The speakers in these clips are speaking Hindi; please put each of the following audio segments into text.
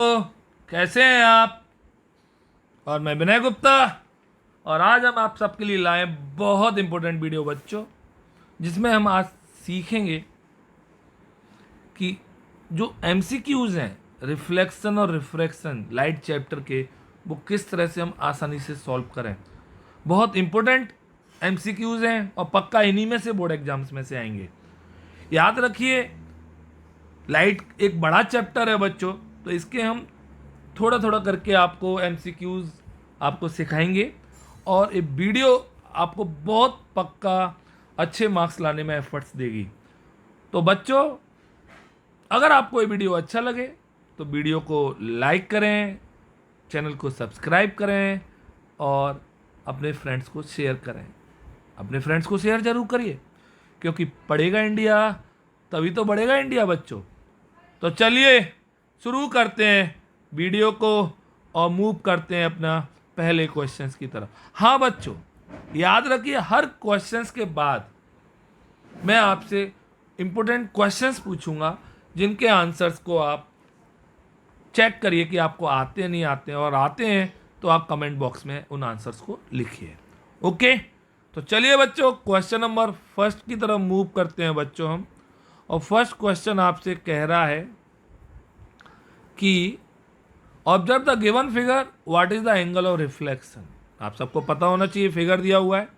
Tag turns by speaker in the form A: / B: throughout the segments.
A: तो कैसे हैं आप। और मैं विनय गुप्ता। और आज हम आप सबके लिए लाए बहुत इंपॉर्टेंट वीडियो बच्चों, जिसमें हम आज सीखेंगे कि जो एमसीक्यूज हैं रिफ्लेक्शन और रिफ्रैक्शन लाइट चैप्टर के, वो किस तरह से हम आसानी से सॉल्व करें। बहुत इंपॉर्टेंट एमसीक्यूज हैं और पक्का इन्हीं में से बोर्ड एग्जाम्स में से आएंगे। याद रखिए, लाइट एक बड़ा चैप्टर है बच्चों, तो इसके हम थोड़ा थोड़ा करके आपको एमसीक्यूज आपको सिखाएंगे और ये वीडियो आपको बहुत पक्का अच्छे मार्क्स लाने में एफर्ट्स देगी। तो बच्चों, अगर आपको ये वीडियो अच्छा लगे तो वीडियो को लाइक करें, चैनल को सब्सक्राइब करें और अपने फ्रेंड्स को शेयर करें। अपने फ्रेंड्स को शेयर जरूर करिए, क्योंकि पढ़ेगा इंडिया तभी तो बढ़ेगा इंडिया बच्चों। तो चलिए शुरू करते हैं वीडियो को और मूव करते हैं अपना पहले क्वेश्चंस की तरफ। हाँ बच्चों, याद रखिए, हर क्वेश्चंस के बाद मैं आपसे इंपॉर्टेंट क्वेश्चंस पूछूंगा, जिनके आंसर्स को आप चेक करिए कि आपको आते हैं नहीं आते हैं, और आते हैं तो आप कमेंट बॉक्स में उन आंसर्स को लिखिए। ओके, तो चलिए बच्चों क्वेश्चन नंबर फर्स्ट की तरफ मूव करते हैं बच्चों हम। और फर्स्ट क्वेश्चन आपसे कह रहा है कि observe the given figure, what is the angle of reflection. आप सबको पता होना चाहिए, फिगर दिया हुआ है,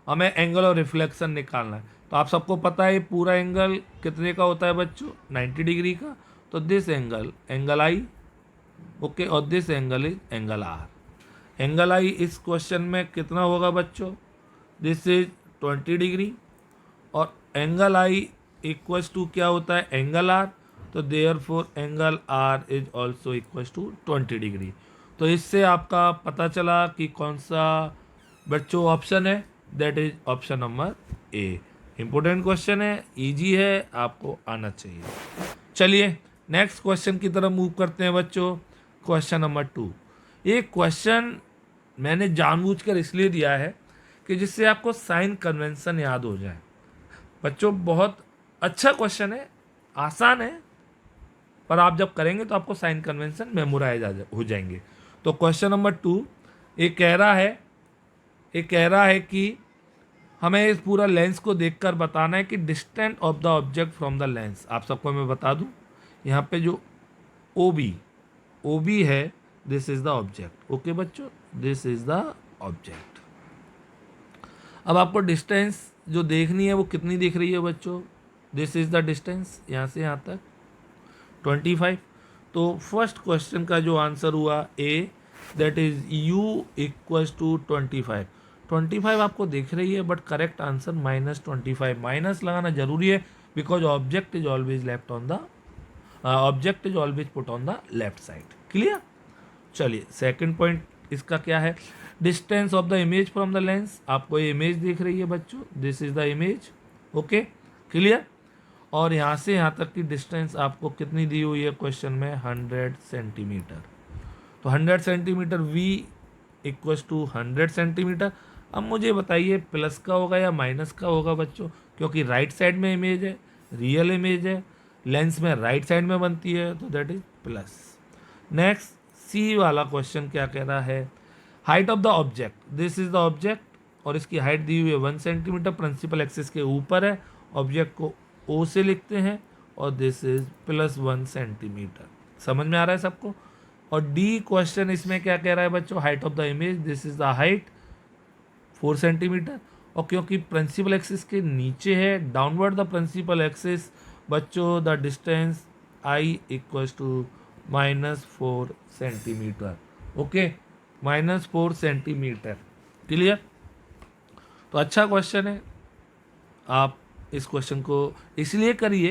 A: हमें एंगल ऑफ रिफ्लेक्शन निकालना है। तो आप सबको पता है पूरा एंगल कितने का होता है बच्चों, 90 डिग्री का। तो दिस एंगल आई, ओके, और this angle is angle R. Angle I इस क्वेश्चन में कितना होगा बच्चों, दिस इज 20 डिग्री, और एंगल आई इक्वल्स टू क्या होता है, एंगल आर। तो there four angle R is also equals to 20 degree. तो इससे आपका पता चला कि कौन सा बच्चों ऑप्शन है, that is option number A. Important question है, इजी है, आपको आना चाहिए। चलिए नेक्स्ट क्वेश्चन की तरफ मूव करते हैं बच्चों। Question number 2। ये क्वेश्चन मैंने जानबूझकर इसलिए दिया है कि जिससे आपको साइन कन्वेंशन याद हो जाए। बच्चों बहुत अच्छा क्वेश्चन है, आसान है, पर आप जब करेंगे तो आपको साइन कन्वेंशन मेमोराइज हो जाएंगे। तो क्वेश्चन नंबर 2 ये कह रहा है कि हमें इस पूरा लेंस को देखकर बताना है कि distance of the object from the lens. आप सबको मैं बता दूं, यहाँ पे जो ओ बी है, this is the object. Okay बच्चों, दिस इज द ऑब्जेक्ट। अब आपको डिस्टेंस जो देखनी है वो कितनी दिख रही है बच्चों, दिस इज द डिस्टेंस, यहाँ से यहाँ तक 25। तो फर्स्ट क्वेश्चन का जो आंसर हुआ A, that is u equals to 25। 25 आपको दिख रही है, बट करेक्ट आंसर -25। माइनस लगाना जरूरी है, because object is always left on the object is always put on the left side. Clear. चलिए सेकंड पॉइंट इसका क्या है, distance of the image from the lens. आपको ये इमेज दिख रही है बच्चों, this is the image. Okay, clear. और यहाँ से यहाँ तक की डिस्टेंस आपको कितनी दी हुई है क्वेश्चन में, 100 सेंटीमीटर। तो 100 centimetre v equals to 100 centimetre. अब मुझे बताइए प्लस का होगा या माइनस का होगा बच्चों, क्योंकि राइट साइड में इमेज है, रियल इमेज है, लेंस में राइट साइड में बनती है, तो दैट इज प्लस। नेक्स्ट सी वाला क्वेश्चन क्या कह रहा है, height of the object, this is the object, और इसकी हाइट दी हुई है 1 सेंटीमीटर, प्रिंसिपल एक्सिस के ऊपर है, ऑब्जेक्ट को ओ से लिखते हैं, और दिस इज +1 सेंटीमीटर। समझ में आ रहा है सबको। और डी क्वेश्चन इसमें क्या कह रहा है बच्चों, height of the image, this is the height 4 centimetre, और क्योंकि प्रिंसिपल एक्सिस के नीचे है, डाउनवर्ड द प्रिंसिपल एक्सिस बच्चों, the distance I equals to -4 centimetre. Okay, -4 centimetre. Clear. तो अच्छा क्वेश्चन है, आप इस क्वेश्चन को इसलिए करिए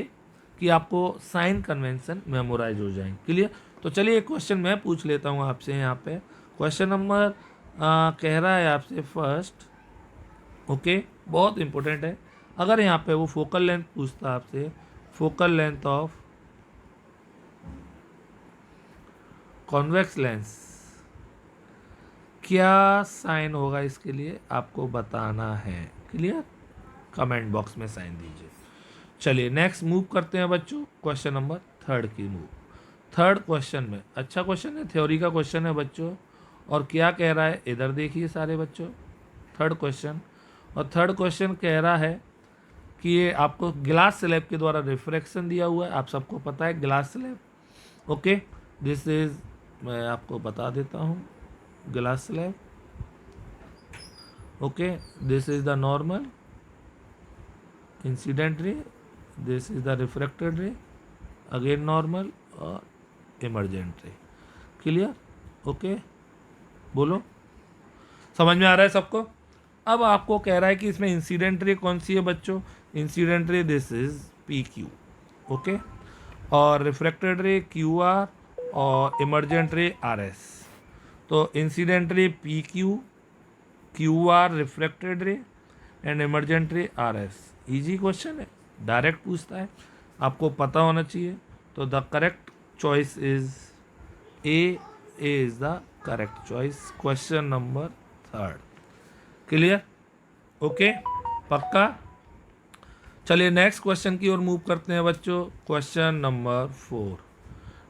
A: कि आपको साइन कन्वेंशन मेमोराइज हो जाए। क्लियर। तो चलिए एक क्वेश्चन मैं पूछ लेता हूँ आपसे। यहाँ पे क्वेश्चन नंबर कह रहा है आपसे फर्स्ट, ओके, बहुत इंपॉर्टेंट है। अगर यहाँ पे वो फोकल लेंथ पूछता आपसे, focal length of convex lens, क्या साइन होगा इसके लिए आपको बताना है। क्लियर, कमेंट बॉक्स में साइन दीजिए। चलिए नेक्स्ट मूव करते हैं बच्चों, क्वेश्चन नंबर 3 की मूव। थर्ड क्वेश्चन में, अच्छा क्वेश्चन है, थ्योरी का क्वेश्चन है बच्चों, और क्या कह रहा है इधर देखिए सारे बच्चों, थर्ड क्वेश्चन। और थर्ड क्वेश्चन कह रहा है कि ये आपको ग्लास स्लैब के द्वारा रिफ्रैक्शन दिया हुआ है, आप सबको पता है glass slab. Okay, this is, मैं आपको बता देता हूँ, glass slab. Okay, this is the normal incident ray, this is the refracted रे, अगेन नॉर्मल और इमर्जेंट रे। क्लियर? ओके, बोलो, समझ में आ रहा है सबको? अब आपको कह रहा है कि इसमें इंसिडेंट रे कौन सी है बच्चों, incident ray this is P Q. Okay, और रिफ्रैक्टेड रे क्यू आर, और इमर्जेंट रे आर एस। तो incident ray P Q, Q R refracted रे, एंड इमर्जेंट रे आर एस। ईजी क्वेश्चन है, डायरेक्ट पूछता है, आपको पता होना चाहिए। तो the correct choice is A is the correct choice, question number third. Clear? Okay, पक्का? चलिए नेक्स्ट क्वेश्चन की ओर मूव करते हैं बच्चों, क्वेश्चन नंबर 4।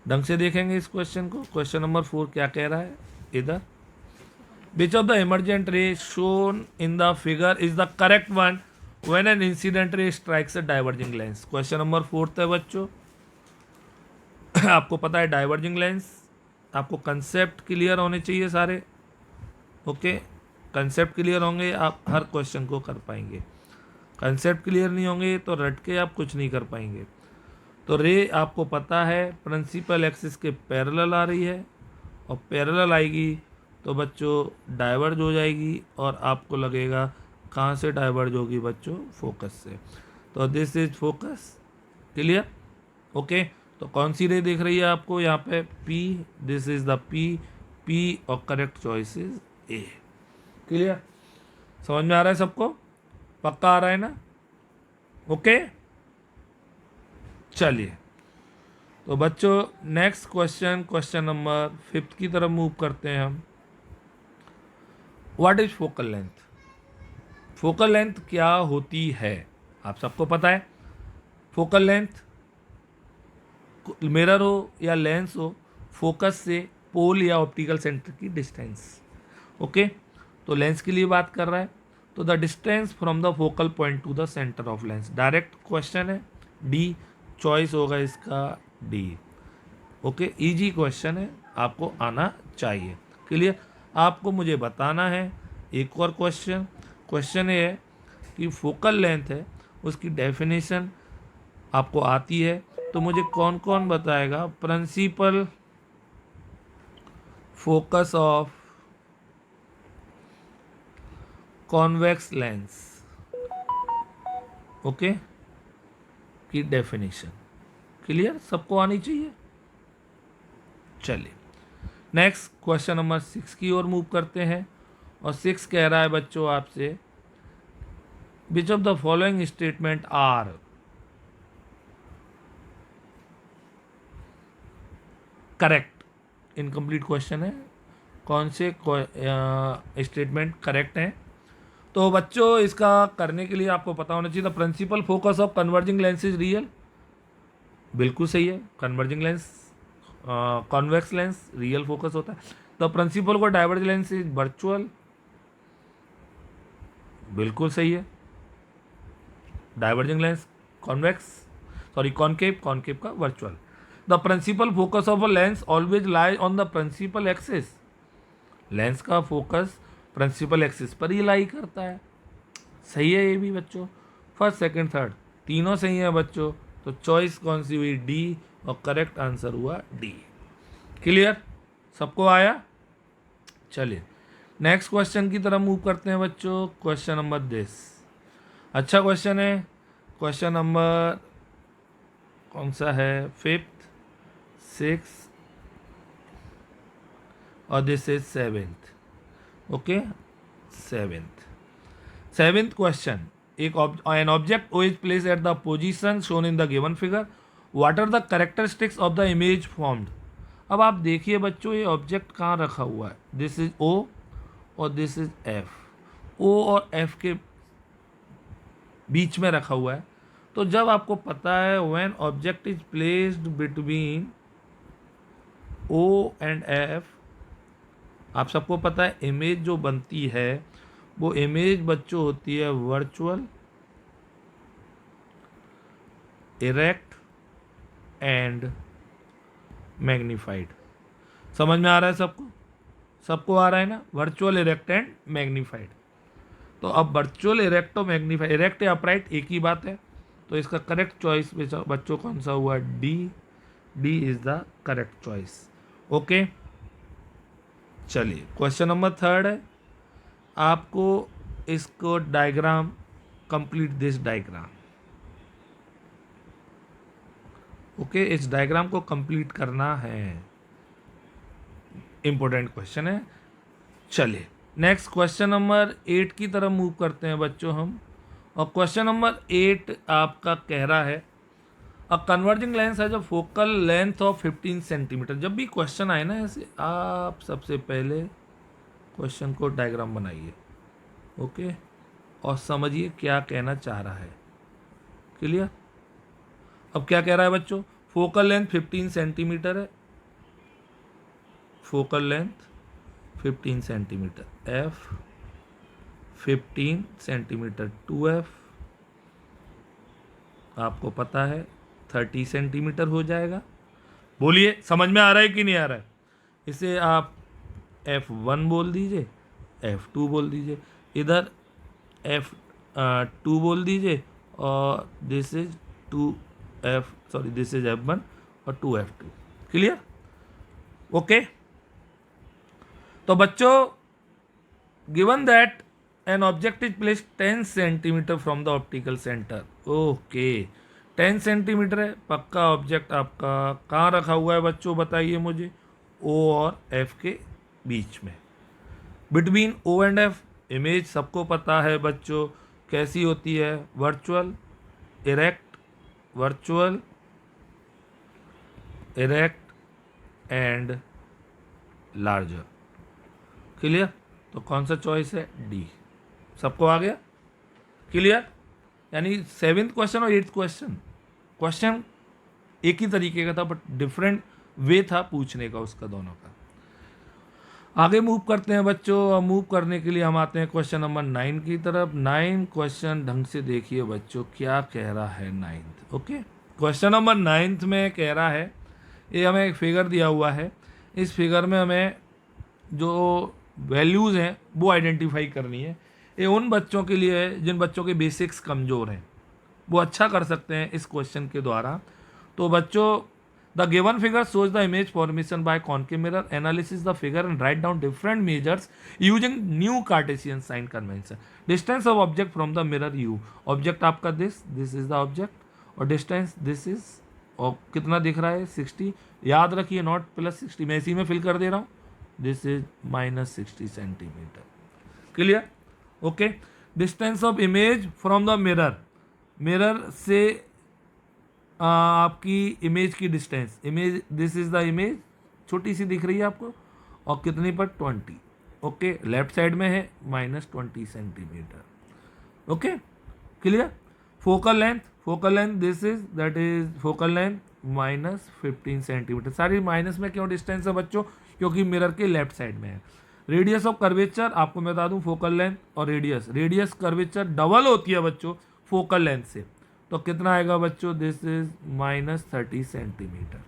A: ढंग से देखेंगे इस क्वेश्चन को। क्वेश्चन नंबर 4 क्या कह रहा है इधर, विच ऑफ द इमर्जेंट रे shown in the figure is the correct one when an incident ray strikes a diverging lens. Question number 4 है बच्चों। आपको पता है डाइवर्जिंग लेंस, आपको कंसेप्ट क्लियर होने चाहिए सारे। ओके, कंसेप्ट क्लियर होंगे आप हर क्वेश्चन को कर पाएंगे, कंसेप्ट क्लियर नहीं होंगे तो रट के आप कुछ नहीं कर पाएंगे। तो रे आपको पता है प्रिंसिपल एक्सिस के पैरेलल आ रही है, और पैरेलल आएगी तो बच्चों डाइवर्ज हो जाएगी, और आपको लगेगा कहाँ से डाइवर्ज होगी बच्चों, फोकस से। तो this is focus. Clear? Okay, तो कौन सी रे दिख रही है आपको यहाँ पे, P, this is the P, P और correct choice is A. Clear? समझ में आ रहा है सबको? पक्का आ रहा है ना? ओके, चलिए तो बच्चों नेक्स्ट क्वेश्चन, क्वेश्चन नंबर 5 की तरफ मूव करते हैं हम। What is focal length? Focal length क्या होती है आप सबको पता है। फोकल लेंथ मिरर हो या लेंस हो, फोकस से पोल या ऑप्टिकल सेंटर की डिस्टेंस। ओके, तो लेंस के लिए बात कर रहा है, तो the distance from the focal point two the centre of lens. Direct question है, डी चॉइस होगा इसका, डी। ओके, इजी क्वेश्चन है, आपको आना चाहिए। क्लियर? आपको मुझे बताना है एक और क्वेश्चन। क्वेश्चन ये है कि फोकल लेंथ है, उसकी डेफिनेशन आपको आती है, तो मुझे कौन कौन बताएगा principal focus of convex lens, okay, की डेफिनेशन। क्लियर? सबको आनी चाहिए। चलिए नेक्स्ट क्वेश्चन नंबर 6 की ओर मूव करते हैं, और 6 कह रहा है बच्चों आपसे, which of the following statement are correct. Incomplete question है, कौन से स्टेटमेंट करेक्ट हैं। तो बच्चों इसका करने के लिए आपको पता होना चाहिए, the principal focus of converging lens is real. बिल्कुल सही है, converging lens, convex lens real focus होता है। द प्रिंसिपल को डाइवर्ज लेंस इज वर्चुअल, बिल्कुल सही है। Diverging lens convex, sorry concave, concave का virtual. The principal focus of a lens always lie on the principal axis. Lens का फोकस प्रिंसिपल एक्सिस पर ही लाई करता है, सही है ये भी बच्चों। फर्स्ट सेकंड थर्ड तीनों सही है बच्चों, तो चॉइस कौन सी हुई, डी, और करेक्ट आंसर हुआ डी। क्लियर? सबको आया? चलिए नेक्स्ट क्वेश्चन की तरफ मूव करते हैं बच्चों, क्वेश्चन नंबर 10। अच्छा क्वेश्चन है, क्वेश्चन नंबर कौन सा है, 5th, 6th और this is 7th। Okay, 7th question, एक an object O is place at the position shown in the given figure, what are the characteristics of the image formed. अब आप देखिए बच्चों ये ऑब्जेक्ट कहाँ रखा हुआ है, दिस इज ओ और दिस इज एफ, ओ और एफ के बीच में रखा हुआ है। तो जब आपको पता है when object is placed between O and F, आप सबको पता है इमेज जो बनती है वो इमेज बच्चों होती है वर्चुअल, इरेक्ट एंड मैग्नीफाइड। समझ में आ रहा है सबको? सबको आ रहा है ना? Virtual, erect and magnified. तो अब वर्चुअल, इरेक्ट और मैग्नीफाइड, इरेक्ट या अपराइट एक ही बात है। तो इसका करेक्ट चॉइस बच्चों कौन सा हुआ? D. D is the correct choice. Okay, चलिए क्वेश्चन नंबर 3 है, आपको इसको diagram, complete this diagram. Okay, इस डायग्राम को कंप्लीट करना है, इंपॉर्टेंट क्वेश्चन है। चलिए नेक्स्ट क्वेश्चन नंबर 8 की तरफ मूव करते हैं बच्चों हम। और क्वेश्चन नंबर 8 आपका कह रहा है अ कन्वर्जिंग लेंस है जो फोकल लेंथ ऑफ 15 सेंटीमीटर। जब भी क्वेश्चन आए ना ऐसे, आप सबसे पहले क्वेश्चन को डायग्राम बनाइए, ओके, और समझिए क्या कहना चाह रहा है। क्लियर? अब क्या कह रहा है बच्चों? फोकल लेंथ 15 सेंटीमीटर है, focal length 15 centimetre, F 15 centimetre, 2f आपको पता है 30 सेंटीमीटर हो जाएगा। बोलिए समझ में आ रहा है कि नहीं आ रहा है? इसे आप f1 बोल दीजिए, f2 बोल दीजिए, इधर f2 बोल दीजिए, और this is 2f, sorry this is f1 और 2f2। क्लियर? ओके। तो बच्चों, given that an object is place 10 centimetre from the optical centre. Okay, 10 centimetre है, पक्का ऑब्जेक्ट आपका कहाँ रखा हुआ है बच्चों? बताइए मुझे। ओ और एफ के बीच में, between O and F. Image सबको पता है बच्चों कैसी होती है? Virtual, erect, virtual, erect and larger. Clear? तो कौन सा चॉइस है? डी। सबको आ गया? क्लियर? यानी 7th क्वेश्चन और 8th क्वेश्चन एक ही तरीके का था, बट डिफरेंट वे था पूछने का उसका, दोनों का। आगे मूव करते हैं बच्चों, और मूव करने के लिए हम आते हैं क्वेश्चन नंबर 9 की तरफ। 9 क्वेश्चन ढंग से देखिए बच्चों क्या कह रहा है 9th। Okay, question number 9th में कह रहा है, ये हमें एक फिगर दिया हुआ है, इस फिगर में हमें जो वैल्यूज़ हैं वो आइडेंटिफाई करनी है। ये उन बच्चों के लिए है जिन बच्चों के बेसिक्स कमज़ोर हैं, वो अच्छा कर सकते हैं इस क्वेश्चन के द्वारा। तो बच्चों, the given figure shows the image formation by concave mirror. Analysis the figure and write down different measures using new Cartesian sign convention. Distance of object from the mirror u. Object आपका this is the object, और distance this is, और कितना दिख रहा है? 60। याद रखिए नॉट प्लस 60, मैं इसी में फिल कर दे रहा हूँ। This is -60 centimetre. Clear? Okay. Distance of image from the mirror, mirror से आपकी इमेज की distance, image this is the image, छोटी सी दिख रही है आपको, और कितनी पर? 20। ओके, लेफ्ट साइड में है -20 centimetre. Okay, clear? Focal length this is, that is focal length -15 centimetre. सारी माइनस में क्यों डिस्टेंस है बच्चों? क्योंकि मिरर के लेफ्ट साइड में है। रेडियस ऑफ कर्वेचर आपको मैं बता दूं, फोकल लेंथ और रेडियस कर्वेचर डबल होती है बच्चों फोकल लेंथ से। तो कितना आएगा बच्चों? This is -30 centimetre.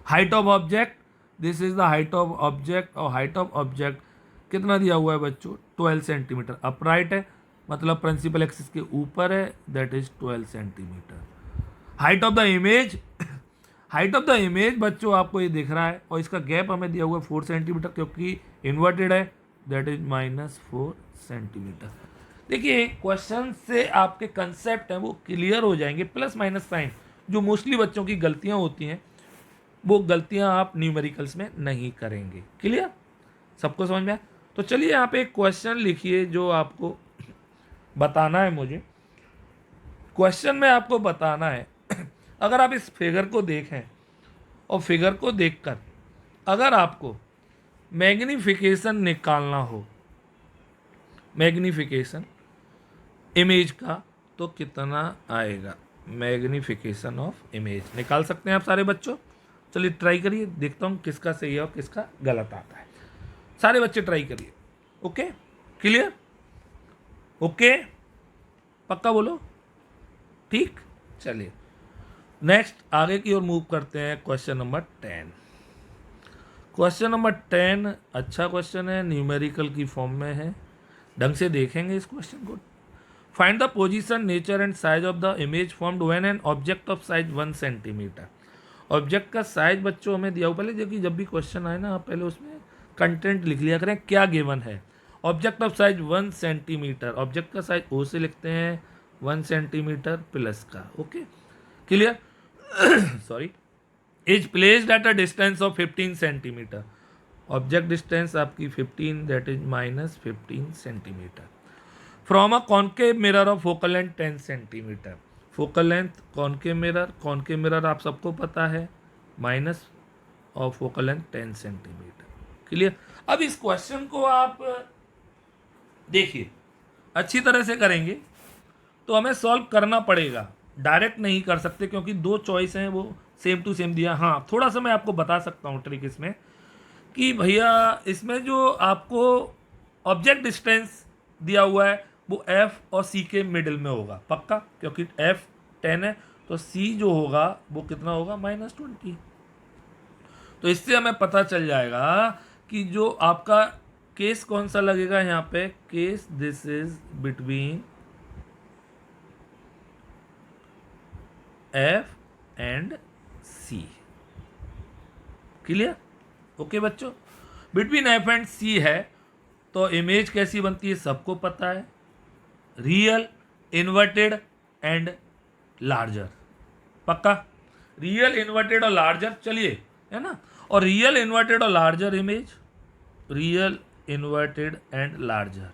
A: Height of object, this is the height of object, और हाइट ऑफ ऑब्जेक्ट कितना दिया हुआ है बच्चों? 12 सेंटीमीटर। अपराइट है, मतलब प्रिंसिपल एक्सिस के ऊपर है, that is 12 centimetre. Height of the image, height of the image बच्चों आपको ये दिख रहा है, और इसका गैप हमें दिया हुआ है 4 सेंटीमीटर, क्योंकि इन्वर्टेड है, दैट इज -4 सेंटीमीटर। देखिए क्वेश्चन से आपके कंसेप्ट हैं वो क्लियर हो जाएंगे। प्लस माइनस साइन जो मोस्टली बच्चों की गलतियां होती हैं, वो गलतियां आप न्यूमेरिकल्स में नहीं करेंगे। क्लियर? सबको समझ में आया? तो चलिए यहाँ पे एक क्वेश्चन लिखिए जो आपको बताना है मुझे। क्वेश्चन में आपको बताना है, अगर आप इस फिगर को देखें और फिगर को देखकर अगर आपको मैग्नीफिकेशन निकालना हो, मैग्नीफिकेशन इमेज का, तो कितना आएगा? मैग्नीफिकेशन ऑफ इमेज निकाल सकते हैं आप सारे बच्चों। चलिए ट्राई करिए, देखता हूँ किसका सही है और किसका गलत आता है। सारे बच्चे ट्राई करिए। ओके, क्लियर, ओके, पक्का बोलो, ठीक। चलिए नेक्स्ट आगे की ओर मूव करते हैं। Question number 10। क्वेश्चन नंबर 10 अच्छा क्वेश्चन है, न्यूमेरिकल की फॉर्म में है, ढंग से देखेंगे इस क्वेश्चन को। Find the position, nature and size of the image formed when an object of size 1 centimetre. Object का साइज बच्चों हमें दिया हुआ, पहले देखिए जब भी क्वेश्चन आए ना आप पहले उसमें कंटेंट लिख लिया करें, क्या गिवन है। Object of size 1 centimetre, object का साइज ओ से लिखते हैं 1 सेंटीमीटर प्लस का, okay clear, sorry, is placed at a distance of 15 centimetre. Object distance आपकी 15, that is minus 15 centimetre. From a concave mirror of focal length 10 centimetre. Focal length concave mirror आप सबको पता है, माइनस और फोकल लेंथ 10 सेंटीमीटर, क्लियर। अब इस क्वेश्चन को आप देखिए अच्छी तरह से करेंगे तो हमें सॉल्व करना पड़ेगा, डायरेक्ट नहीं कर सकते क्योंकि दो चॉइस हैं वो सेम टू सेम दिया। हाँ थोड़ा सा मैं आपको बता सकता हूँ ट्रिक इसमें कि भैया इसमें जो आपको ऑब्जेक्ट डिस्टेंस दिया हुआ है वो एफ और सी के मिडिल में होगा पक्का, क्योंकि एफ 10 है तो सी जो होगा वो कितना होगा -20। तो इससे हमें पता चल जाएगा कि जो आपका केस कौन सा लगेगा यहाँ पे, case this is between F and C, clear, okay बच्चों। बिटवीन एफ एंड सी है तो इमेज कैसी बनती है सबको पता है, रियल, इन्वर्टेड एंड लार्जर, पक्का, रियल, इन्वर्टेड और लार्जर, चलिए है ना, और रियल, इन्वर्टेड और larger image, real, inverted and larger.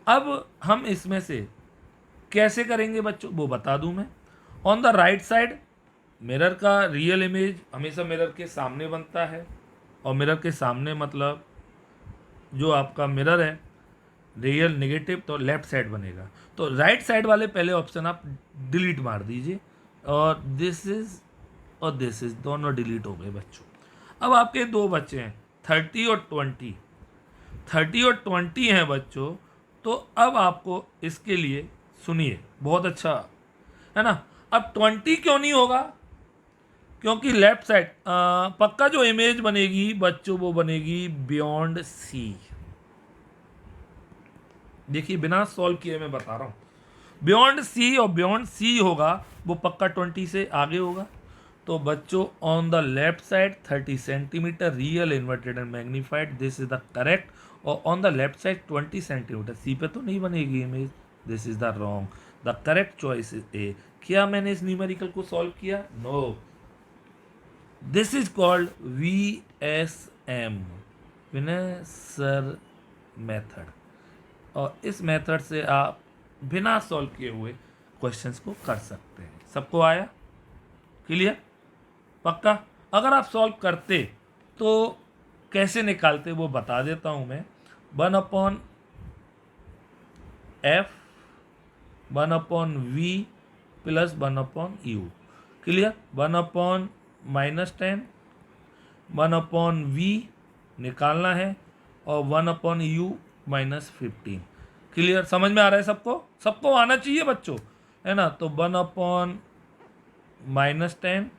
A: अब हम इसमें से कैसे करेंगे बच्चों वो बता दूं मैं। On the right side mirror का रियल इमेज हमेशा मिरर के सामने बनता है, और मिरर के सामने मतलब जो आपका मिरर है रियल नेगेटिव तो लेफ्ट साइड बनेगा, तो राइट साइड वाले पहले ऑप्शन आप डिलीट मार दीजिए, और दिस इज और दिस इज दोनों डिलीट हो गए बच्चों। अब आपके दो बच्चे हैं 30 और 20, 30 और 20 हैं बच्चों, तो अब आपको इसके लिए सुनिए बहुत अच्छा है ना। अब 20 क्यों नहीं होगा, क्योंकि लेफ्ट साइड पक्का जो इमेज बनेगी बच्चों वो बनेगी बियॉन्ड सी। देखिए बिना सॉल्व किए मैं बता रहा हूँ, बियॉन्ड सी, और बियॉन्ड सी होगा वो पक्का 20 से आगे होगा। तो बच्चों on the left side 30 centimetre real, inverted and magnified, this is the correct, और on the left side 20 centimetre, C पे तो नहीं बनेगी image, this is the wrong, the correct choice is A. क्या मैंने इस न्यूमेरिकल को सॉल्व किया, no, this is called VSM, Vinay sir method, और इस मेथड से आप बिना सॉल्व किए हुए क्वेश्चंस को कर सकते हैं। सबको आया, क्लियर, पक्का। अगर आप सॉल्व करते तो कैसे निकालते वो बता देता हूं मैं, 1/f 1/v plus 1/u, clear, 1/-10 1/v निकालना है, और 1/u -15, क्लियर, समझ में आ रहा है सबको, सबको आना चाहिए बच्चों, है ना। तो 1/-10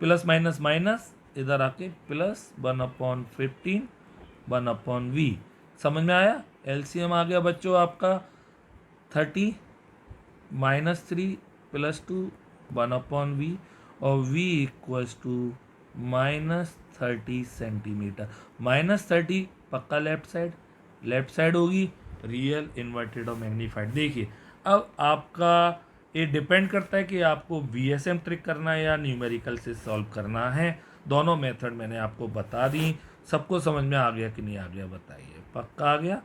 A: प्लस माइनस माइनस इधर आके प्लस 1/15 1/v, समझ में आया, LCM आ गया बच्चों आपका 30 -3 + 2 1/v, और v इक्वल्स टू -30 सेंटीमीटर, -30 पक्का लेफ्ट साइड होगी, रियल, इन्वर्टेड और मैग्नीफाइड। देखिए अब आपका ये डिपेंड करता है कि आपको VSM ट्रिक करना है या न्यूमेरिकल से सॉल्व करना है। दोनों मेथड मैंने आपको बता दी, सबको समझ में आ गया कि नहीं आ गया बताइए, पक्का आ गया।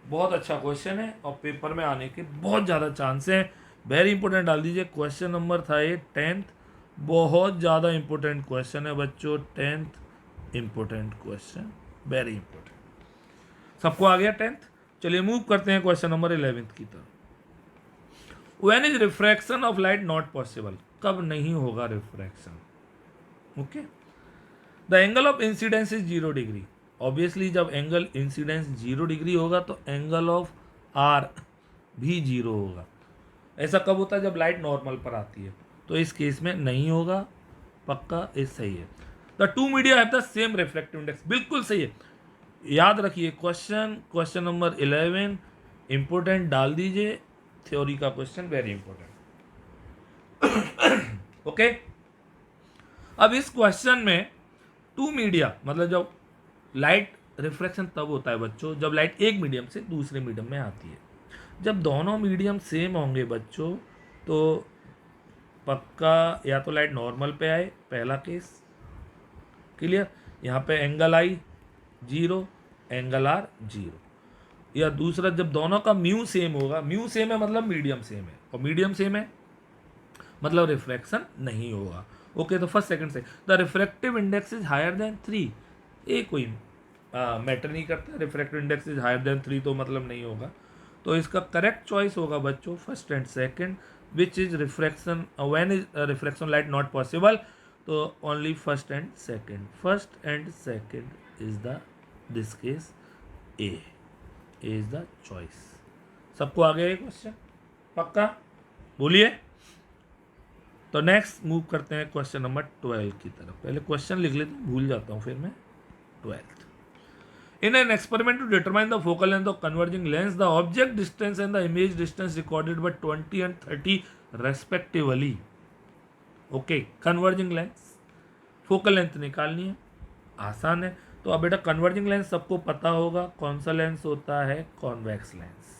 A: बहुत अच्छा क्वेश्चन है और पेपर में आने के बहुत ज़्यादा चांस हैं, वेरी इंपॉर्टेंट डाल दीजिए। क्वेश्चन नंबर था ये 10th, बहुत ज़्यादा इंपॉर्टेंट क्वेश्चन है बच्चों, 10th important question, very important. सबको आ गया 10th, चलिए मूव करते हैं क्वेश्चन नंबर 11th की तरफ। When is refraction of light not possible, कब नहीं होगा refraction. Okay, the angle of incidence is 0 degree. Obviously जब एंगल इंसिडेंस 0 डिग्री होगा तो एंगल ऑफ आर भी 0 होगा। ऐसा कब होता है? जब लाइट नॉर्मल पर आती है, तो इस केस में नहीं होगा। पक्का इस सही है। The two media have the same refractive index, बिल्कुल सही है। याद रखिए क्वेश्चन नंबर 11 इंपोर्टेंट डाल दीजिए, थ्योरी का क्वेश्चन वेरी इंपॉर्टेंट। ओके, अब इस क्वेश्चन में टू मीडिया मतलब जब लाइट रिफ्रैक्शन तब होता है बच्चों जब लाइट एक मीडियम से दूसरे मीडियम में आती है। जब दोनों मीडियम सेम होंगे बच्चों तो पक्का या तो लाइट नॉर्मल पे आए, पहला केस क्लियर, यहाँ पे एंगल आई 0, एंगल आर 0। या दूसरा जब दोनों का म्यू सेम होगा, म्यू सेम है मतलब मीडियम सेम है, और मीडियम सेम है मतलब रिफ्रैक्शन नहीं होगा। ओके, तो फर्स्ट सेकंड से the refractive index is higher than 3, ये कोई मैटर नहीं करता। Refractive index is higher than 3 तो मतलब नहीं होगा। तो इसका करेक्ट चॉइस होगा बच्चों first and second, which is refraction when is refraction light not possible, तो only first and second. First and second is the this case A is the choice. सबको आ गया ये क्वेश्चन? पक्का बोलिए। तो नेक्स्ट मूव करते हैं क्वेश्चन नंबर 12 की तरफ। पहले क्वेश्चन लिख लेते हैं, भूल जाता हूँ फिर मैं। 12th, in an experiment to determine the focal length of converging lens, the object distance and the image distance recorded by 20 and 30 respectively. Okay, converging lens, focal length निकालनी है, आसान है। तो अब बेटा कन्वर्जिंग लेंस सबको पता होगा कौन सा लेंस होता है, convex lens.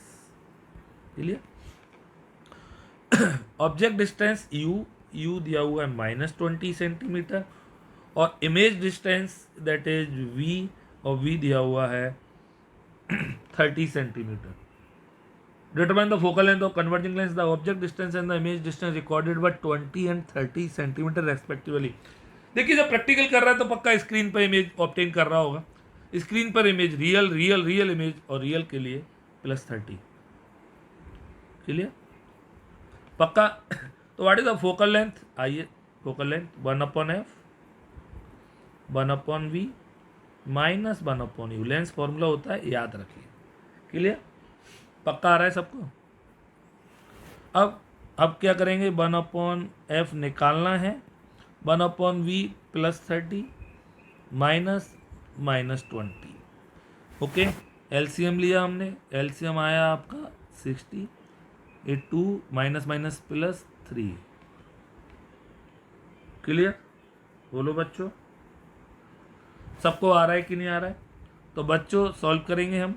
A: Clear? Object distance u दिया हुआ है -20 सेंटीमीटर, और image distance that is v, और v दिया हुआ है 30 centimetre. Determine the focal length of converging lens, the object distance and the image distance recorded by 20 and 30 centimetre respectively. देखिए जब प्रैक्टिकल कर रहा है तो पक्का स्क्रीन पर इमेज ऑब्टेन कर रहा होगा। स्क्रीन पर इमेज रियल इमेज, और रियल के लिए +30। क्लियर? पक्का। तो what is the focal length? आइए, focal length 1/f 1/v minus 1/u, lens formula होता है, याद रखिए। क्लियर? पक्का आ रहा है सबको? अब क्या करेंगे, 1/f निकालना है, 1/v +30 माइनस -20। ओके, एलसीएम लिया हमने, एलसीएम आया आपका 60, ये 2 माइनस +3। क्लियर? बोलो बच्चों, सबको आ रहा है कि नहीं आ रहा है? तो बच्चों सॉल्व करेंगे हम।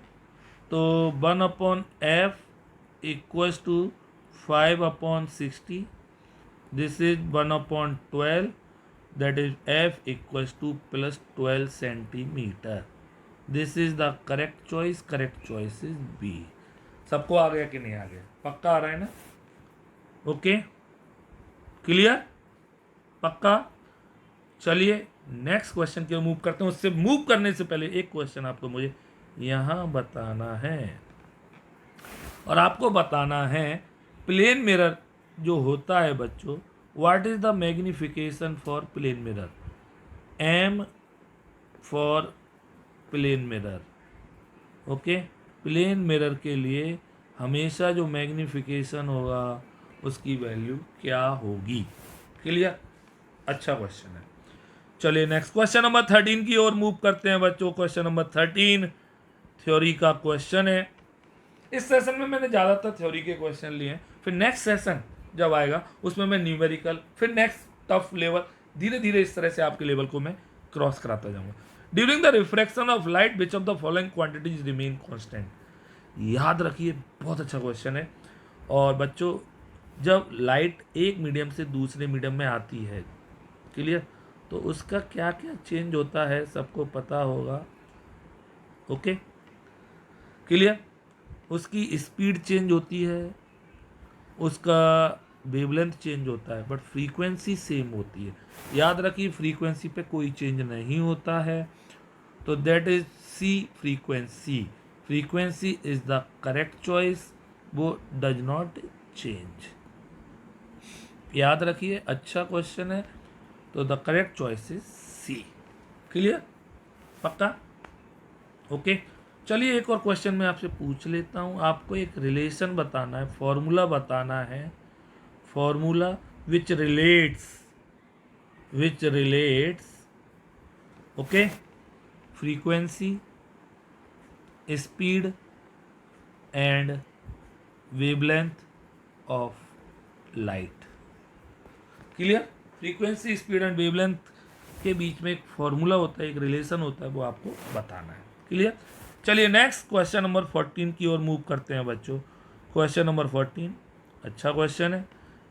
A: तो 1/f equals to 5/60, this is 1/12, that is f equals to +12 centimetre. This is the correct choice. Correct choice is B. सबको आ गया कि नहीं आ गया? पक्का आ रहा है ना? Okay, clear? पक्का। चलिए नेक्स्ट क्वेश्चन की ओर मूव करते हैं। उससे मूव करने से पहले एक क्वेश्चन आपको मुझे यहां बताना है, और आपको बताना है प्लेन मिरर जो होता है बच्चों, what is the magnification for plane mirror? m for plane mirror. Okay, plane mirror के लिए हमेशा जो मैग्निफिकेशन होगा उसकी वैल्यू क्या होगी? क्लियर? अच्छा क्वेश्चन है। चलिए नेक्स्ट क्वेश्चन नंबर 13 की ओर मूव करते हैं बच्चों। क्वेश्चन नंबर 13 थ्योरी का क्वेश्चन है। इस सेशन में मैंने ज़्यादातर थ्योरी के क्वेश्चन लिए हैं, फिर नेक्स्ट सेशन जब आएगा उसमें मैं न्यूमेरिकल, फिर नेक्स्ट टफ लेवल, धीरे धीरे इस तरह से आपके लेवल को मैं क्रॉस कराता जाऊंगा। During the refraction of light which of the following quantities remain constant. याद रखिए, बहुत अच्छा क्वेश्चन है। और बच्चों जब लाइट एक मीडियम से दूसरे मीडियम में आती है, क्लियर, तो उसका क्या क्या चेंज होता है सबको पता होगा। Okay, clear? उसकी स्पीड चेंज होती है, उसका वेवलेंथ चेंज होता है, बट फ्रीक्वेंसी सेम होती है। याद रखिए फ्रीक्वेंसी पे कोई चेंज नहीं होता है, तो that is C frequency. Frequency is the correct choice, वो डज नॉट चेंज। याद रखिए, अच्छा क्वेश्चन है, तो the correct choice is C. Clear? पक्का? ओके। चलिए एक और क्वेश्चन मैं आपसे पूछ लेता हूँ। आपको एक रिलेशन बताना है, फॉर्मूला बताना है, formula which relates okay frequency, speed and wavelength of light. Clear? Frequency, speed and wavelength के बीच में एक फॉर्मूला होता है, एक रिलेशन होता है, वो आपको बताना है। क्लियर? चलिए नेक्स्ट क्वेश्चन नंबर 14 की ओर मूव करते हैं बच्चों। क्वेश्चन नंबर 14 अच्छा क्वेश्चन है,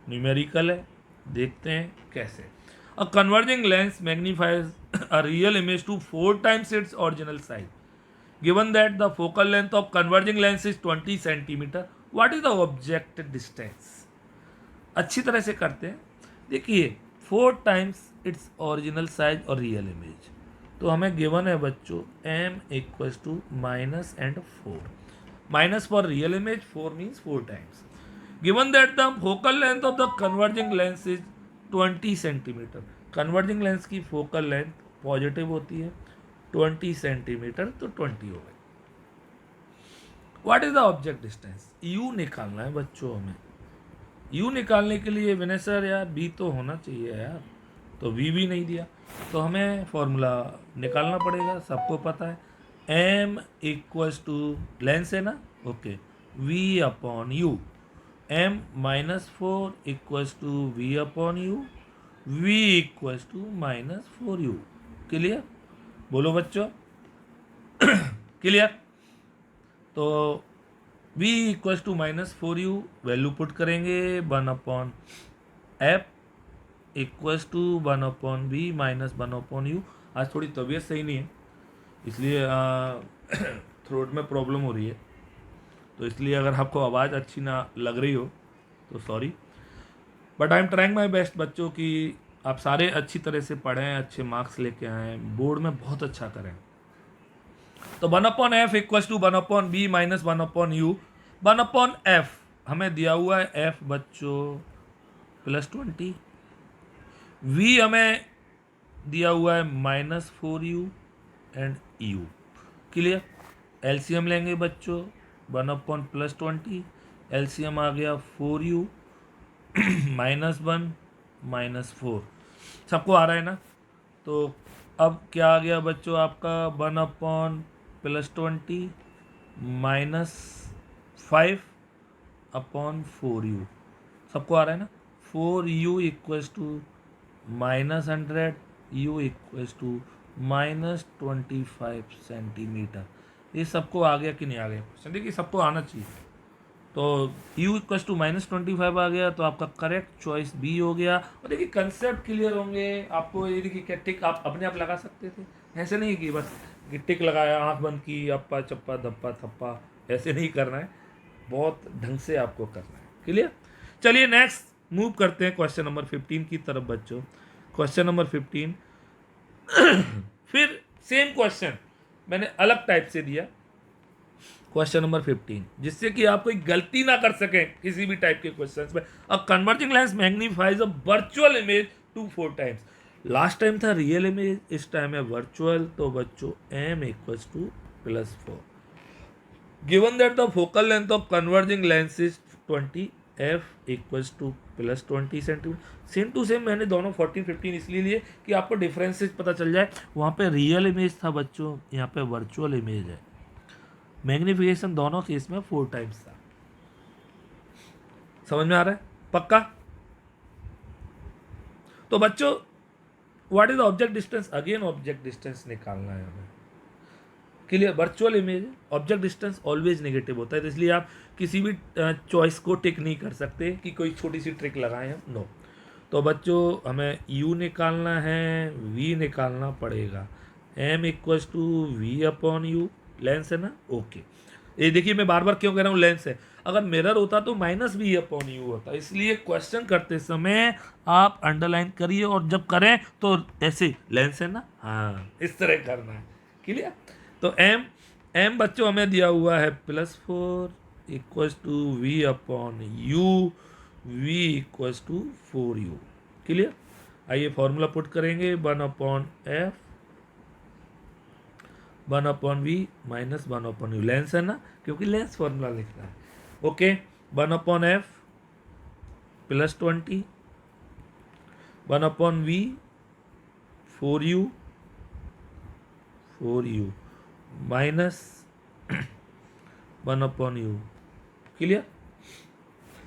A: न्यूमेरिकल है, देखते हैं कैसे। A converging lens magnifies a real image to 4 times its original size. Given that the focal length of converging lens is 20 centimeter, what is the object distance? अच्छी तरह से करते हैं। देखिए 4 times its original size और रियल इमेज, तो हमें गिवन है बच्चों m equals to minus and 4, minus for real image, 4 means 4 times. Given that the focal length of the converging lens is 20 centimetre, converging lens की फोकल लेंथ पॉजिटिव होती है 20 सेंटीमीटर, तो 20 हो गई। What is the object distance? You निकालना है बच्चों हमें। यू निकालने के लिए विनय सर यार बी तो होना चाहिए यार, तो वी भी नहीं दिया, तो हमें फॉर्मूला निकालना पड़ेगा, सबको पता है एम इक्वल्स टू लेंस है ना, okay, v upon u. M -4 equals to v upon u, v equals to -4 u. Clear? बोलो बच्चों। क्लियर? तो v equals to -4 u, value put करेंगे 1 upon F equals to 1 upon B minus 1 upon u. आज थोड़ी तबीयत सही नहीं है, इसलिए थ्रोट में प्रॉब्लम हो रही है, तो इसलिए अगर आपको आवाज़ अच्छी ना लग रही हो तो sorry, but I am trying my best बच्चों कि आप सारे अच्छी तरह से पढ़ें, अच्छे मार्क्स लेके आएँ, बोर्ड में बहुत अच्छा करें। तो 1 upon F equals to 1 upon B minus 1 upon u. 1 upon F हमें दिया हुआ है एफ बच्चों +20, वी हमें दिया हुआ है -4 you and you. Clear? LCM लेंगे बच्चों 1 अपॉन +20, एलसीएम आ गया 4 यू -1 -4, सबको आ रहा है ना? तो अब क्या आ गया बच्चों आपका 1 अपॉन +20 -5 अपॉन 4 यू, सबको आ रहा है ना? 4 u equals to -100, u equals to -25 centimetre. ये सबको आ गया कि नहीं आ गया क्वेश्चन? देखिए सबको आना चाहिए। तो u इक्वल्स टू -25 आ गया, तो आपका करेक्ट चॉइस बी हो गया। और देखिए कंसेप्ट क्लियर होंगे आपको। ये देखिए क्या टिक आप अपने आप लगा सकते थे, ऐसे नहीं कि बस कि टिक लगाया, आंख बंद की, अप्पा चप्पा धप्पा थप्पा, ऐसे नहीं करना है, बहुत ढंग से आपको करना है। क्लियर? चलिए नेक्स्ट मूव करते हैं क्वेश्चन नंबर 15 की तरफ बच्चों। क्वेश्चन नंबर 15 फिर सेम क्वेश्चन मैंने अलग टाइप से दिया, क्वेश्चन नंबर 15, जिससे कि आप कोई गलती ना कर सकें किसी भी टाइप के क्वेश्चंस में। A converging lens magnifies a virtual image to 4 times। Last time था रियल इमेज, इस टाइम है वर्चुअल, तो बच्चों m equals to +4। Given that the focal length of converging lens is 20, f equals to +20 centimetre. Same to same मैंने दोनों 14 15 इसलिए लिए कि आपको डिफरेंसेस पता चल जाए। वहाँ पे रियल इमेज था बच्चों, यहाँ पे वर्चुअल इमेज है। मैग्निफिकेशन दोनों केस में 4 times था। समझ में आ रहा है? पक्का? तो बच्चों what is the object distance? Again object distance निकालना है हमें। Clear? Virtual image, object distance always negative होता है, तो इसलिए आप किसी भी चॉइस को टिक नहीं कर सकते कि कोई छोटी सी ट्रिक लगाएं हम, नो। तो बच्चों हमें u निकालना है, v निकालना पड़ेगा। m equals to v upon u, lens है ना, ओके। ये देखिए मैं बार बार क्यों कह रहा हूँ लेंस है, अगर मिरर होता तो -v अपॉन यू होता, इसलिए क्वेश्चन करते समय आप अंडरलाइन करिए, और जब करें तो ऐसे लेंस है ना, हाँ इस तरह करना है। क्लियर? तो m बच्चों हमें दिया हुआ है +4 equals to v upon u, v equals to 4u। क्लियर। आइए फॉर्मूला पुट करेंगे, 1/f 1/v minus 1/u। Lens है ना, क्योंकि लेंस फॉर्मूला लिखना है। Okay, 1/f plus 20 1/v 4u minus 1/u। Clear.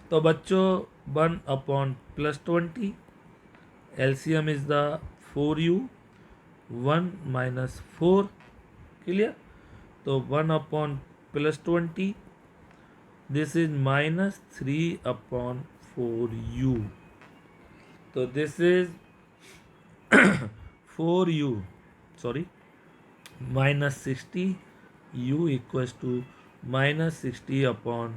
A: तो बच्चों 1/+20 LCM is the 4u 1 minus 4। Clear. तो 1/+20 दिस इज माइनस 3/4u। तो this is 4u sorry minus 60 u equals to minus 60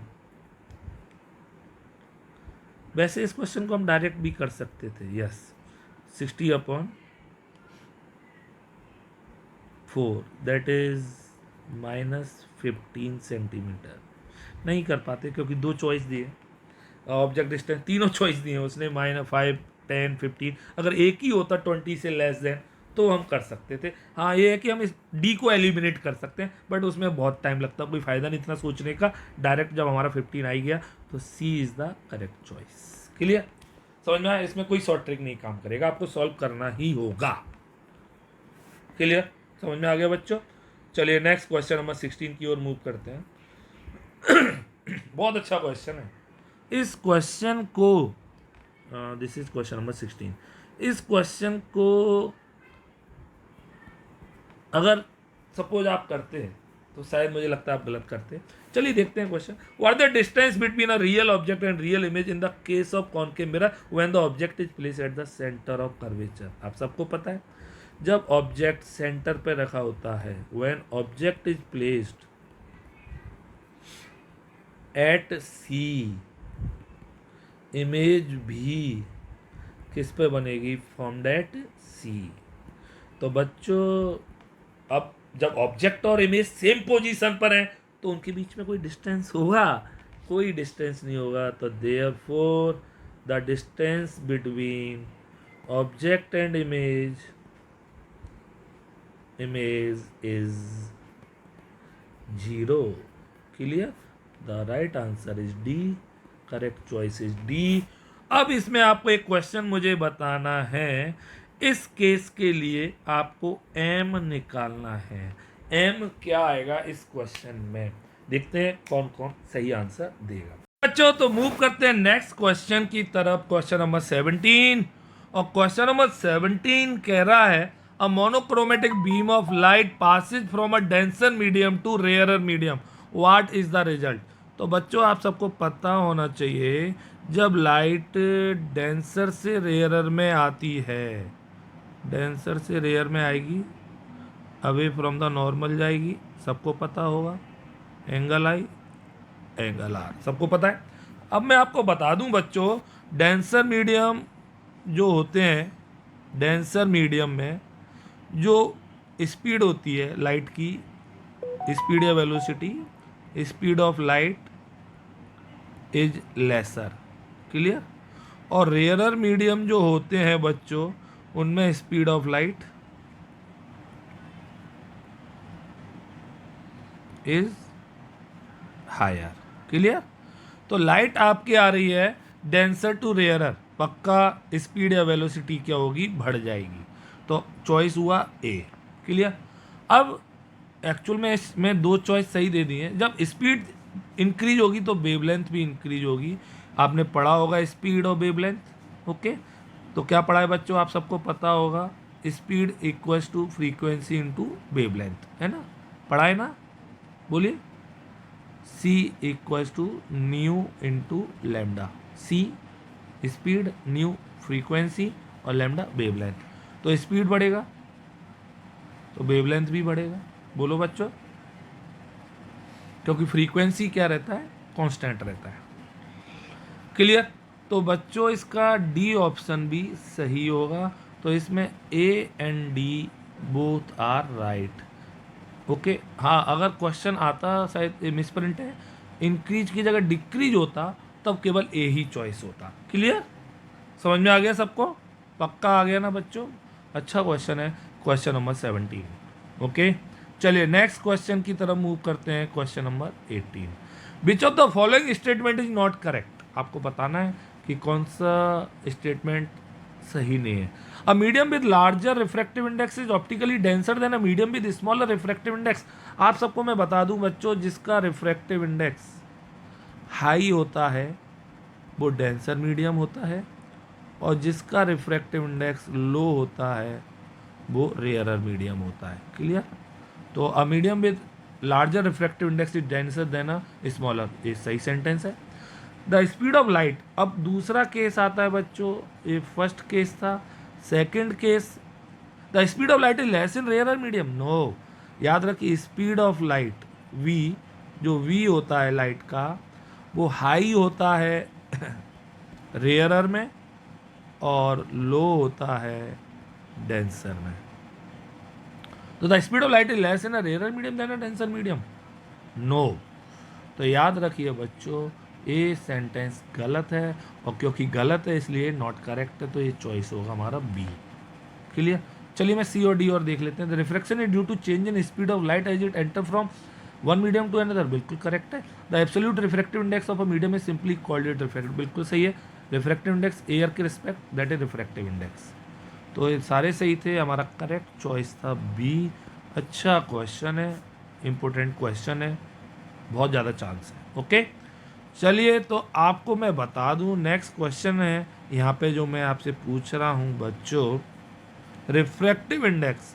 A: वैसे इस क्वेश्चन को हम डायरेक्ट भी कर सकते थे। Yes, 60/4 that is -15 centimetre. नहीं कर पाते क्योंकि दो चॉइस दिए, ऑब्जेक्ट डिस्टेंस तीनों चॉइस दिए उसने, -5 10 15। अगर एक ही होता 20 से लेस देन तो हम कर सकते थे। हाँ, ये है कि हम इस डी को एलिमिनेट कर सकते हैं, बट उसमें बहुत टाइम लगता, कोई फ़ायदा नहीं इतना सोचने का। डायरेक्ट जब हमारा 15 आ ही गया तो C is the correct choice. Clear, समझ में आया। इसमें कोई शॉर्ट ट्रिक नहीं काम करेगा, आपको सॉल्व करना ही होगा। क्लियर, समझ में आ गया बच्चों। चलिए नेक्स्ट क्वेश्चन नंबर 16 की ओर मूव करते हैं। बहुत अच्छा क्वेश्चन है। इस क्वेश्चन को दिस इज क्वेश्चन नंबर 16। इस क्वेश्चन को अगर सपोज आप करते हैं तो शायद मुझे लगता है आप गलत करते हैं। चलिए देखते हैं question. What the distance between a real object and real image in the case of concave mirror when the object is placed at the centre of curvature. आप सबको पता है जब ऑब्जेक्ट सेंटर पे रखा होता है, when object is placed at C, image भी किस पे बनेगी, फॉर्म्ड एट सी। तो बच्चों अब जब ऑब्जेक्ट और इमेज सेम पोजीशन पर हैं तो उनके बीच में कोई डिस्टेंस होगा, कोई डिस्टेंस नहीं होगा। तो therefore the distance between object and image is 0। Clear, the right answer is D, correct choice is D. अब इसमें आपको एक क्वेश्चन मुझे बताना है। इस केस के लिए आपको एम निकालना है। एम क्या आएगा इस क्वेश्चन में, देखते हैं कौन कौन सही आंसर देगा। बच्चों तो मूव करते हैं नेक्स्ट क्वेश्चन की तरफ, क्वेश्चन नंबर 17। और क्वेश्चन नंबर 17 कह रहा है a monochromatic beam of light passes from a denser medium to rarer medium, what is the result. तो बच्चों आप सबको पता होना चाहिए जब लाइट डेंसर से रेयरर में आती है, डेंसर से रेयर में आएगी, अवे फ्रॉम द नॉर्मल जाएगी, सबको पता होगा। एंगल आई एंगल आर सबको पता है। अब मैं आपको बता दूं बच्चों, डेंसर मीडियम जो होते हैं, डेंसर मीडियम में जो स्पीड होती है लाइट की, स्पीड या velocity, speed of light is lesser. Clear. और रेयरर मीडियम जो होते हैं बच्चों उनमें speed of light is higher. Clear. तो लाइट आपकी आ रही है डेंसर टू रेयरर, पक्का स्पीड या वेलोसिटी क्या होगी, बढ़ जाएगी। तो चॉइस हुआ ए। क्लियर। अब एक्चुअल में इसमें दो चॉइस सही दे दी है। जब स्पीड इंक्रीज होगी तो वेवलेंथ भी इंक्रीज होगी। आपने पढ़ा होगा स्पीड और वेवलेंथ। ओके, तो क्या पढ़ा है बच्चों, आप सबको पता होगा speed equals to frequency into wavelength, है ना, पढ़ा है ना, बोलिए। c equals to nu into lambda. C speed, nu frequency और लेमडा वेवलेंथ। तो स्पीड बढ़ेगा तो वेवलेंथ भी बढ़ेगा। बोलो बच्चों, क्योंकि फ्रीक्वेंसी क्या रहता है, कांस्टेंट रहता है। क्लियर। तो बच्चों इसका डी ऑप्शन भी सही होगा। तो इसमें A and D both are right. Okay, हाँ अगर क्वेश्चन आता शायद मिसप्रिंट है, इंक्रीज की जगह डिक्रीज होता तब केवल ए ही चॉइस होता। क्लियर, समझ में आ गया सबको, पक्का आ गया ना बच्चों? अच्छा क्वेश्चन है, क्वेश्चन नंबर 17। ओके, चलिए नेक्स्ट क्वेश्चन की तरफ मूव करते हैं। Question number 18, which of the following statement is not correct. आपको बताना है कि कौन सा स्टेटमेंट सही नहीं है। A medium with larger refractive index is optically denser then a medium with smaller refractive index. आप सबको मैं बता दूं बच्चों, जिसका रिफ्रैक्टिव इंडेक्स हाई होता है वो डेंसर मीडियम होता है, और जिसका रिफ्रैक्टिव इंडेक्स लो होता है वो रेयरर मीडियम होता है। क्लियर, तो a medium with larger refractive index is denser then a smaller, ये सही सेंटेंस है। द स्पीड ऑफ लाइट, अब दूसरा केस आता है बच्चों, ये फर्स्ट केस था। Second case, the speed of light is less in rarer medium. No, याद रखिए स्पीड ऑफ लाइट v, जो v होता है लाइट का, वो हाई होता है रेयरर में और लो होता है डेंसर में। तो the speed of light is less in a rarer medium than a denser medium. No, तो याद रखिए बच्चों ये सेंटेंस गलत है, और क्योंकि गलत है इसलिए नॉट करेक्ट है, तो ये चॉइस होगा हमारा बी। क्लियर, चलिए मैं सी और डी और देख लेते हैं। The refraction is due to change in speed of light as it enter from one medium to another, बिल्कुल करेक्ट है। The absolute refractive index of a medium is simply called it refractive, बिल्कुल सही है। रिफ्रैक्टिव इंडेक्स एयर के respect, that is refractive index. तो ये सारे सही थे, हमारा करेक्ट चॉइस था बी। अच्छा क्वेश्चन है, इंपॉर्टेंट क्वेश्चन है, बहुत ज़्यादा चांस है। ओके, चलिए तो आपको मैं बता दूं नेक्स्ट क्वेश्चन है यहाँ पे जो मैं आपसे पूछ रहा हूँ बच्चों, रिफ्रैक्टिव इंडेक्स,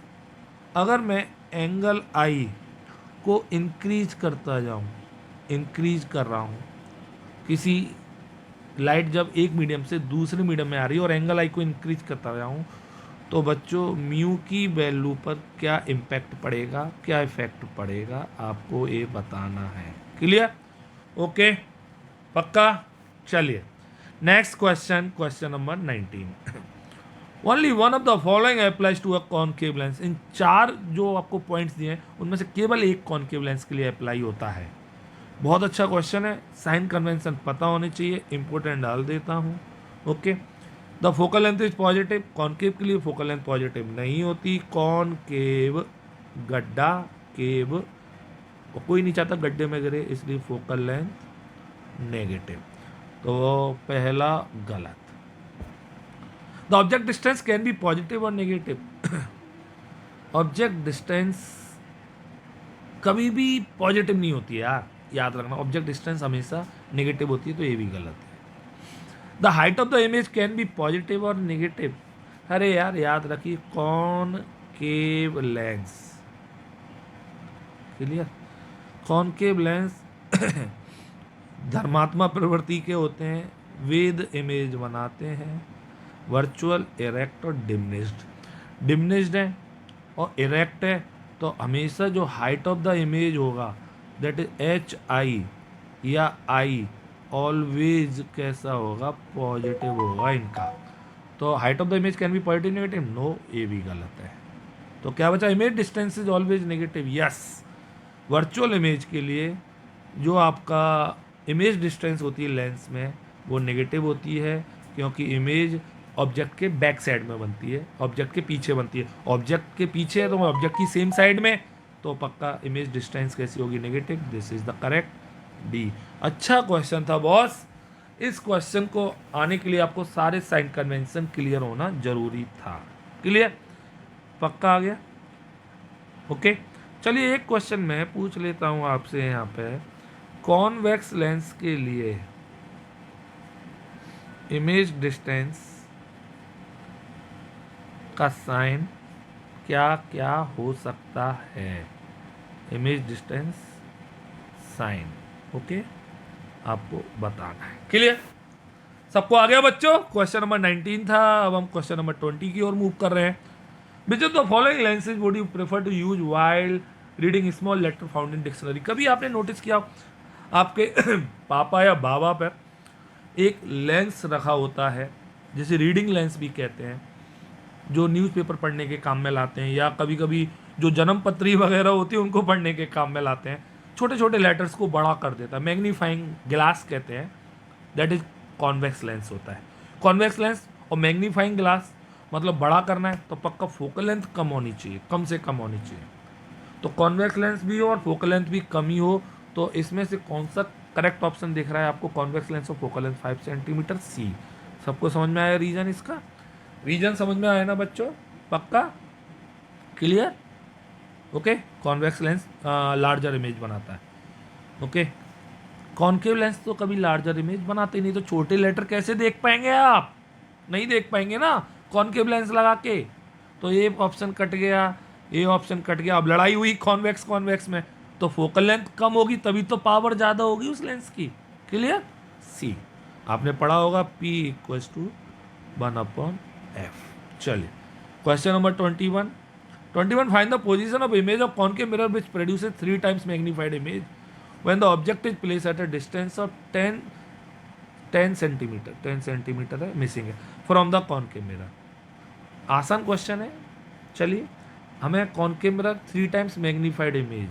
A: अगर मैं एंगल आई को इंक्रीज करता जाऊँ, इंक्रीज कर रहा हूँ, किसी लाइट जब एक मीडियम से दूसरे मीडियम में आ रही है और एंगल आई को इंक्रीज करता जाऊँ, तो बच्चों म्यू की वैल्यू पर क्या इम्पैक्ट पड़ेगा, क्या इफेक्ट पड़ेगा, आपको ये बताना है। क्लियर, ओके, पक्का। चलिए next question, question number 19, only one of the following applies to a concave lens. इन चार जो आपको पॉइंट्स दिए हैं उनमें से केवल एक कॉनकेव लेंस के लिए अप्लाई होता है। बहुत अच्छा क्वेश्चन है, साइन कन्वेंशन पता होने चाहिए, इंपॉर्टेंट डाल देता हूँ। Okay, the focal length is positive, concave के लिए फोकल लेंथ पॉजिटिव नहीं होती। कॉनकेव गड्ढा, केव कोई नहीं चाहता गड्ढे में गिरे, इसलिए फोकल लेंथ नेगेटिव, तो पहला गलत। The object distance can be positive और नेगेटिव। ऑब्जेक्ट डिस्टेंस कभी भी पॉजिटिव नहीं होती है यार, याद रखना, ऑब्जेक्ट डिस्टेंस हमेशा नेगेटिव होती है, तो ये भी गलत है। The height of the image can be positive और नेगेटिव। अरे यार याद रखिए concave lens, clear, concave lens धर्मात्मक प्रवृत्ति के होते हैं, वेद इमेज बनाते हैं, वर्चुअल, इरेक्ट और डिमिनिश्ड। डिमिनिश्ड है और इरेक्ट है, तो हमेशा जो हाइट ऑफ द इमेज होगा दैट इज एच आई या आई, ऑलवेज कैसा होगा, पॉजिटिव होगा इनका। तो height of the image can be positive negative, no, ये भी गलत है। तो क्या बचा, image distance is always negative, yes. Virtual image के लिए जो आपका इमेज डिस्टेंस होती है लेंस में वो नेगेटिव होती है, क्योंकि इमेज ऑब्जेक्ट के बैक साइड में बनती है, ऑब्जेक्ट के पीछे बनती है। ऑब्जेक्ट के पीछे है तो ऑब्जेक्ट की सेम साइड में, तो पक्का इमेज डिस्टेंस कैसी होगी, negative. This is the correct D. अच्छा क्वेश्चन था बॉस, इस क्वेश्चन को आने के लिए आपको सारे साइन कन्वेंशन क्लियर होना जरूरी था। क्लियर, पक्का आ गया, ओके। चलिए एक क्वेश्चन मैं पूछ लेता हूं आपसे यहाँ पे, कॉन्वेक्स लेंस के लिए इमेज डिस्टेंस का साइन क्या क्या हो सकता है, इमेज डिस्टेंस साइन, ओके, आपको बताना है। क्लियर, सबको आ गया बच्चों? क्वेश्चन नंबर 19 था, अब हम क्वेश्चन नंबर 20 की ओर मूव कर रहे हैं। Which of the following lenses would you prefer to use while reading small letter found in dictionary. कभी आपने नोटिस किया आपके पापा या बाबा पर एक लेंस रखा होता है, जिसे रीडिंग लेंस भी कहते हैं, जो न्यूज़पेपर पढ़ने के काम में लाते हैं, या कभी कभी जो जन्म पत्री वगैरह होती है उनको पढ़ने के काम में लाते हैं, छोटे छोटे लेटर्स को बड़ा कर देता है, मैग्नीफाइंग ग्लास कहते हैं, दैट इज कॉन्वेक्स लेंस होता है। कॉन्वेक्स लेंस और मैग्नीफाइंग ग्लास मतलब बड़ा करना है तो पक्का फोकल लेंथ कम होनी चाहिए, कम से कम होनी चाहिए। तो कॉन्वेक्स लेंस भी हो और फोकल लेंथ भी कम ही हो, तो इसमें से कौन सा करेक्ट ऑप्शन दिख रहा है आपको? कॉन्वेक्स लेंस और फोकल लेंथ 5 सेंटीमीटर, सी। सबको समझ में आया रीजन? इसका रीजन समझ में आया ना बच्चों? पक्का clear? Okay. Convex lens larger image बनाता है। ओके। कॉन्केव लेंस तो कभी लार्जर इमेज बनाते नहीं, तो छोटे लेटर कैसे देख पाएंगे आप? नहीं देख पाएंगे ना कॉन्केव लेंस लगा के। तो ये ऑप्शन कट गया, ये ऑप्शन कट गया। अब लड़ाई हुई कॉन्वेक्स कॉन्वेक्स में, तो फोकल लेंथ कम होगी तभी तो पावर ज़्यादा होगी उस लेंस की। क्लियर? सी। आपने पढ़ा होगा P इक्वल्स टू 1/f। चलिए question number 21 find the position of image of concave mirror which produces 3 times magnified image when the object is place at a distance of 10 centimetre. 10 centimetre है, मिसिंग है, फ्रॉम द कॉन्केव मिरर। आसान क्वेश्चन है। चलिए, हमें concave mirror 3 times magnified image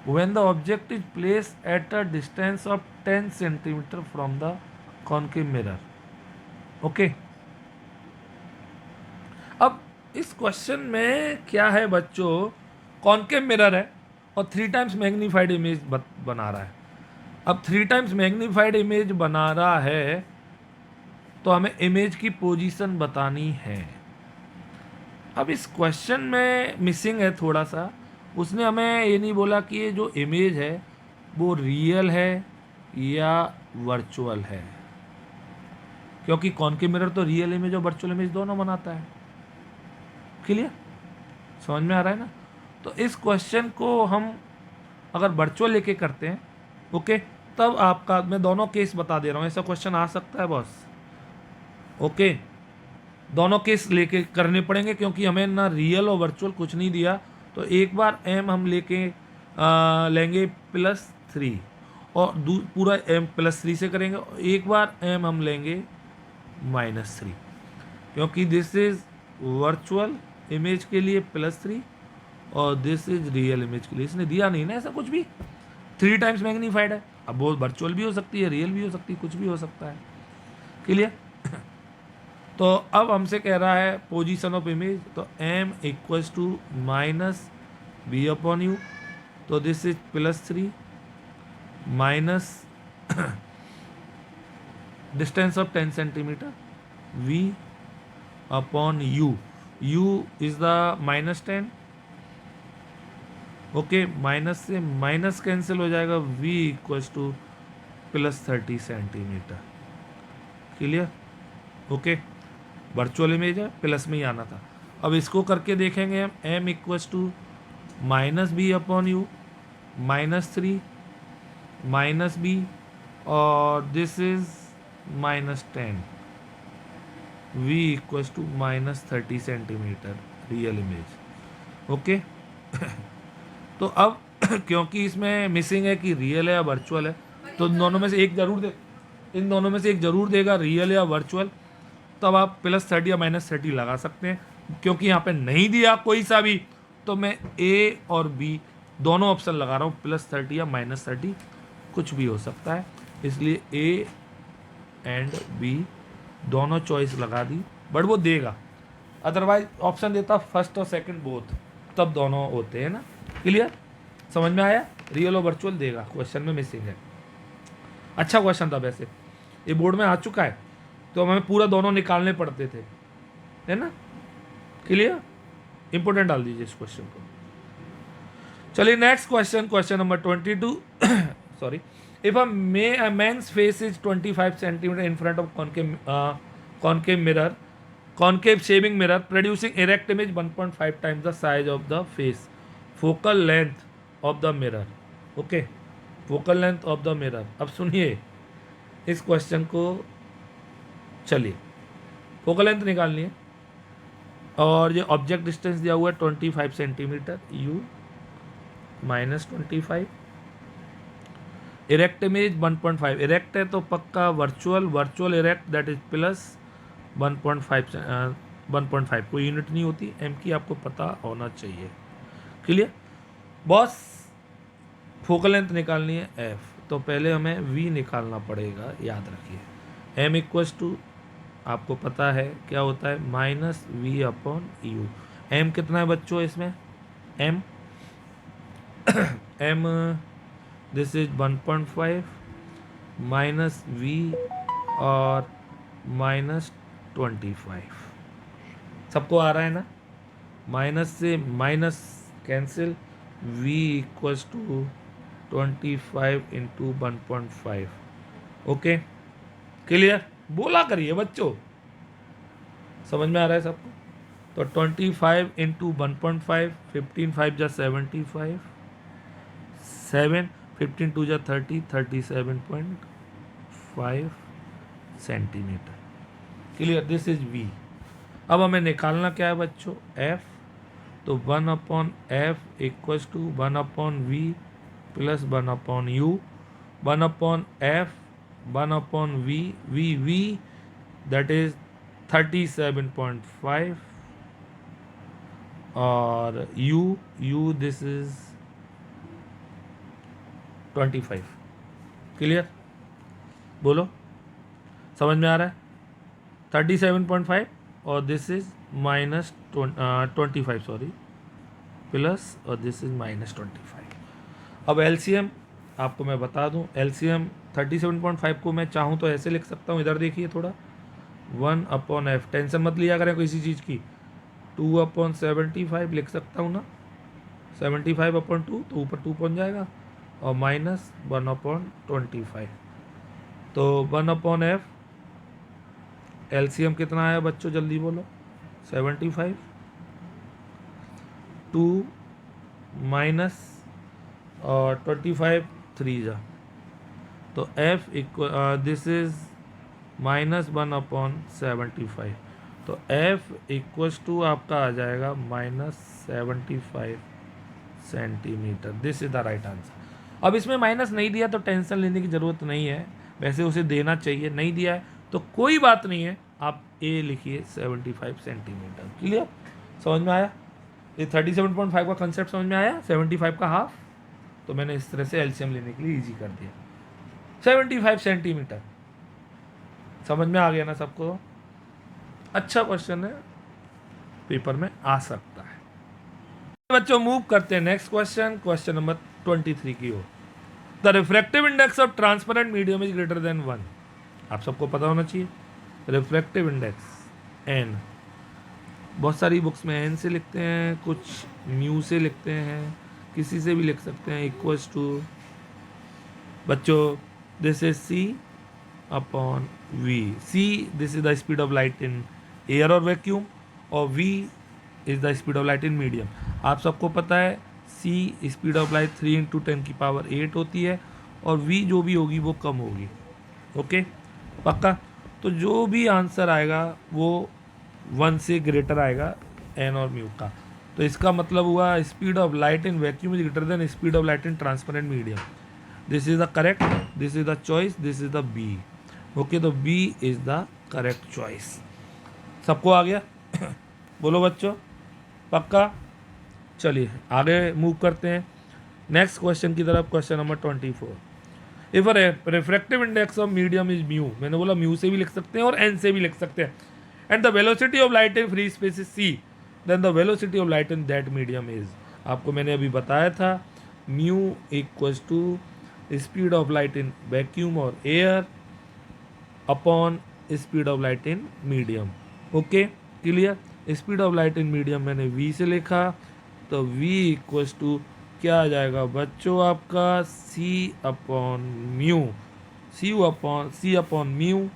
A: when the object is placed at a distance of 10 centimeter from the concave mirror. Okay. अब इस क्वेश्चन में क्या है बच्चों? कॉन्केव मिरर है और 3 टाइम्स मैग्नीफाइड इमेज बना रहा है। अब 3 टाइम्स मैग्नीफाइड इमेज बना रहा है तो हमें इमेज की पोजीशन बतानी है। अब इस क्वेश्चन में मिसिंग है थोड़ा सा। उसने हमें ये नहीं बोला कि ये जो इमेज है वो रियल है या वर्चुअल है, क्योंकि कॉन्केव मिरर तो रियल इमेज और वर्चुअल इमेज दोनों बनाता है। क्लियर? समझ में आ रहा है ना? तो इस क्वेश्चन को हम अगर वर्चुअल लेके करते हैं, ओके, तब आपका, मैं दोनों केस बता दे रहा हूँ, ऐसा क्वेश्चन आ सकता है बॉस। ओके, दोनों केस लेके करने पड़ेंगे क्योंकि हमें ना रियल और वर्चुअल कुछ नहीं दिया। तो एक बार m हम लेके लेंगे +3 और पूरा m +3 से करेंगे, और एक बार m हम लेंगे -3, क्योंकि दिस इज वर्चुअल इमेज के लिए +3 और दिस इज रियल इमेज के लिए। इसने दिया नहीं ना ऐसा कुछ भी। 3 टाइम्स मैग्नीफाइड है, अब वो वर्चुअल भी हो सकती है, रियल भी हो सकती है, कुछ भी हो सकता है। क्लियर? तो अब हमसे कह रहा है पोजीशन ऑफ इमेज, तो m इक्वल्स टू -b/u, तो this is +3 minus distance of 10 centimetre v/u, u is the -10। Okay, minus से माइनस कैंसिल हो जाएगा, v equals to +30 centimetre. Clear? Okay, virtual image है, प्लस में ही आना था। अब इसको करके देखेंगे हम, m equals to -b/u -3 -b और this is -10, v equals to -30 centimetre real image. Okay. तो अब क्योंकि इसमें मिसिंग है कि रियल है या वर्चुअल है, तो इन दोनों में से एक जरूर देगा, रियल या वर्चुअल। तब आप +30 या -30 लगा सकते हैं। क्योंकि यहाँ पे नहीं दिया कोई सा भी, तो मैं A और B दोनों ऑप्शन लगा रहा हूँ, +30 या -30 कुछ भी हो सकता है, इसलिए A एंड B दोनों चॉइस लगा दी। बट वो देगा, अदरवाइज ऑप्शन देता फर्स्ट और सेकंड बोथ, तब दोनों होते हैं ना। क्लियर? समझ में आया? रियल और वर्चुअल देगा, क्वेश्चन में मिसिंग है। अच्छा क्वेश्चन था वैसे, ये बोर्ड में आ चुका है, तो हमें पूरा दोनों निकालने पड़ते थे, है ना। क्लियर? इंपोर्टेंट डाल दीजिए इस क्वेश्चन को। चलिए next question, question number 22 sorry, if a man's face is 25 centimetre in front of concave shaving mirror producing erect image 1.5 times the size of the face, focal length of the mirror। Okay, focal length of the mirror. अब सुनिए इस क्वेश्चन को। चलिए, फोकल लेंथ निकालनी है और ये ऑब्जेक्ट डिस्टेंस दिया हुआ है 25 centimetre, u -25, erect image 1.5, erect है तो पक्का वर्चुअल इरेक्ट दैट इज +1.5, कोई यूनिट नहीं होती, m की आपको पता होना चाहिए। Clear boss? फोकल लेंथ निकालनी है f, तो पहले हमें v निकालना पड़ेगा, याद रखिए। m इक्वल्स टू आपको पता है क्या होता है, minus v upon u. m कितना है बच्चों इसमें, m m this is 1.5 minus v और माइनस 25। सबको आ रहा है ना, माइनस से minus cancel, v equals to 25 into 1.5। Okay clear, बोला करिए बच्चों, समझ में आ रहा है सबको। तो 25 इंटू 1.5, 15 5 जा 75, 7 15 2 जा 30, 37.5 centimetre. Clear, this is v। अब हमें निकालना क्या है बच्चों, f। तो 1 upon F equals to 1 upon v plus 1 upon u. 1 upon f, 1 upon v, v that is 37.5 और यू दिस इज 25। क्लियर, बोलो समझ में आ रहा है। 37.5 और this is minus 25 sorry, plus और दिस इज माइनस 25। अब एलसीएम आपको मैं बता दूं, एलसीएम 37.5 को मैं चाहूँ तो ऐसे लिख सकता हूँ, इधर देखिए थोड़ा, 1 अपॉन एफ, टेंशन मत लिया करें किसी चीज़ की, 2 अपॉन 75 लिख सकता हूँ ना, 75 अपॉन 2 तो ऊपर 2 पहुँच जाएगा, और माइनस 1 अपॉन 25। तो 1 अपॉन एफ, एलसीएम कितना आया बच्चों जल्दी बोलो, 75, 2 माइनस और 25 3 जा, तो f equal this is minus 1 upon 75। तो f इक्वल्स टू आपका आ जाएगा minus 75 centimetre. This is the right answer. अब इसमें माइनस नहीं दिया तो टेंशन लेने की ज़रूरत नहीं है, वैसे उसे देना चाहिए, नहीं दिया है तो कोई बात नहीं है, आप ए लिखिए 75 सेंटीमीटर। क्लियर, समझ में आया, ये 37.5 का कंसेप्ट समझ में आया, 75 का हाफ, तो मैंने इस तरह से एलसीएम लेने के लिए इजी कर दिया। 75 सेंटीमीटर समझ में आ गया ना सबको, अच्छा क्वेश्चन है, पेपर में आ सकता है। बच्चों मूव करते हैं नेक्स्ट क्वेश्चन, क्वेश्चन नंबर 23 की ओर। The refractive index of transparent medium is greater than 1। आप सबको पता होना चाहिए, रिफ्रैक्टिव इंडेक्स एन, बहुत सारी बुक्स में एन से लिखते हैं, कुछ म्यू से लिखते हैं, किसी से भी लिख सकते हैं, इक्वल्स टू बच्चों this is c upon v. C this is the speed of light in air और वैक्यूम, और v is the speed of light in medium. आप सबको पता है सी स्पीड ऑफ लाइट 3 × 10⁸ होती है, और वी जो भी होगी वो कम होगी। ओके पक्का, तो जो भी आंसर आएगा वो 1 से ग्रेटर आएगा एन और म्यू का। तो इसका मतलब हुआ speed of light in vacuum is greater than speed of light in transparent medium. This is the correct, this is the choice, this is the B. Okay, तो B is the correct choice. सबको आ गया बोलो बच्चों, पक्का। चलिए आगे मूव करते हैं नेक्स्ट क्वेश्चन की तरफ, question number 24। If a refractive index of medium is mu, मैंने बोला म्यू से भी लिख सकते हैं और एन से भी लिख सकते हैं, and the velocity of light in free space is c, then the velocity of light in that medium is. आपको मैंने अभी बताया था mu equals to speed of light in vacuum और एयर upon speed of light in medium. Okay clear, speed of light in medium मैंने v से लिखा, तो v इक्वल्स टू क्या आ जाएगा बच्चों आपका c upon mu, c upon mu,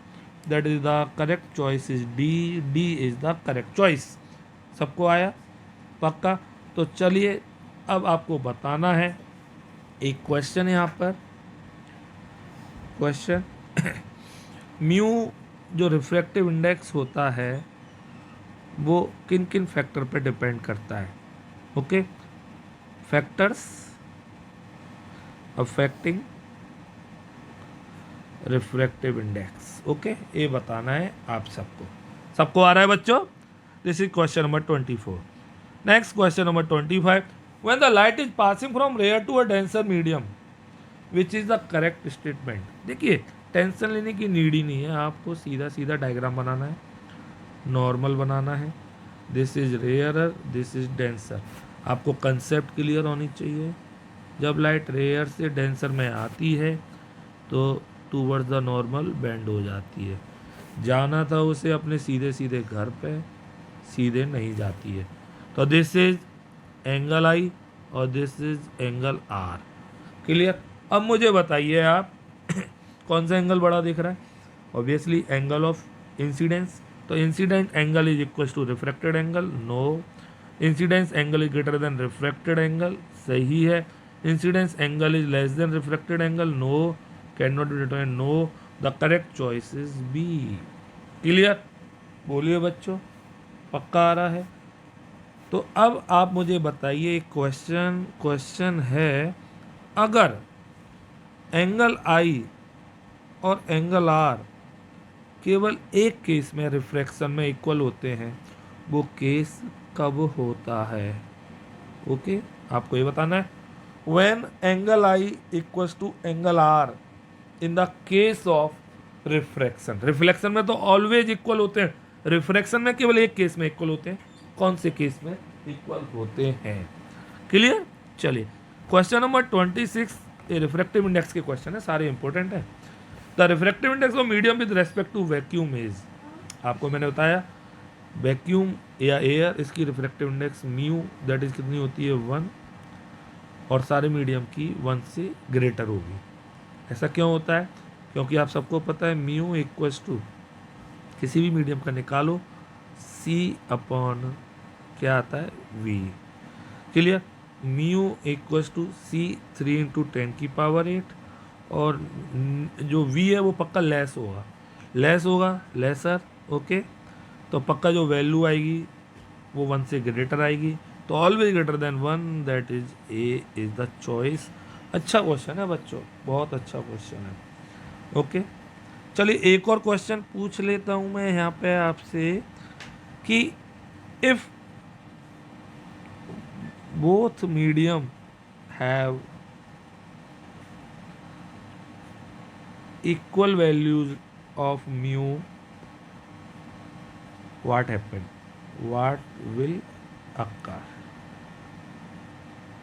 A: that is the correct choice is d is the correct choice. सबको आया पक्का। तो चलिए अब आपको बताना है एक क्वेश्चन यहाँ पर, क्वेश्चन म्यू जो रिफ्रैक्टिव इंडेक्स होता है वो किन किन फैक्टर पर डिपेंड करता है। Okay, factors affecting refractive index. Okay, ये बताना है आप सबको। सबको आ रहा है बच्चों, this is question number 24। Next question number 25, when the light is passing from rare to a denser medium, which is the correct statement. देखिए टेंशन लेने की नीड ही नहीं है, आपको सीधा सीधा डायग्राम बनाना है, नॉर्मल बनाना है। This is rarer, this is denser. आपको कंसेप्ट क्लियर होनी चाहिए। जब लाइट रेयर से डेंसर में आती है तो टूवर्ड्स द नॉर्मल बेंड हो जाती है। जाना था उसे अपने सीधे सीधे घर पे, सीधे नहीं जाती है। तो दिस इज एंगल आई और this is angle r. Clear. अब मुझे बताइए आप कौन सा एंगल बड़ा दिख रहा है? Obviously angle of incidence. तो incident angle is equal to refracted angle, no. Incidence angle is greater than refracted angle, सही है। Incidence angle is less than refracted angle, no. Can not be determined, no. The correct choice is B. Clear. बोलिए बच्चों, पक्का आ रहा है? तो अब आप मुझे बताइए, क्वेश्चन है, अगर एंगल आई और एंगल आर केवल एक केस में रिफ्रैक्शन में इक्वल होते हैं, वो केस कब होता है? ओके, आपको ये बताना है। When angle I equals to angle r in the case of refraction. Reflection में तो ऑलवेज इक्वल होते हैं, रिफ्रैक्शन में केवल एक केस में इक्वल होते हैं। कौन से केस में इक्वल होते हैं? क्लियर। चलिए क्वेश्चन नंबर 26 ये रिफ्रैक्टिव इंडेक्स के क्वेश्चन है, सारे इंपॉर्टेंट है। The refractive index of medium with respect to vacuum is, आपको मैंने बताया वैक्यूम या एयर, इसकी refractive index mu that is कितनी होती है 1, और सारे मीडियम की 1 से ग्रेटर होगी। ऐसा क्यों होता है? क्योंकि आप सबको पता है म्यू इक्वल्स टू किसी भी मीडियम का निकालो सी अपॉन क्या आता है v. Clear. Mu equals to c 3 into 10⁸, और जो वी है वो पक्का लेस होगा लेसर। ओके, तो पक्का जो वैल्यू आएगी वो 1 से ग्रेटर आएगी, तो always greater than 1, that is a is the choice. अच्छा क्वेश्चन है बच्चों, बहुत अच्छा क्वेश्चन है। ओके, चलिए एक और क्वेश्चन पूछ लेता हूं मैं यहाँ पे आपसे कि if both medium have equal values of mu, what happen, what will occur,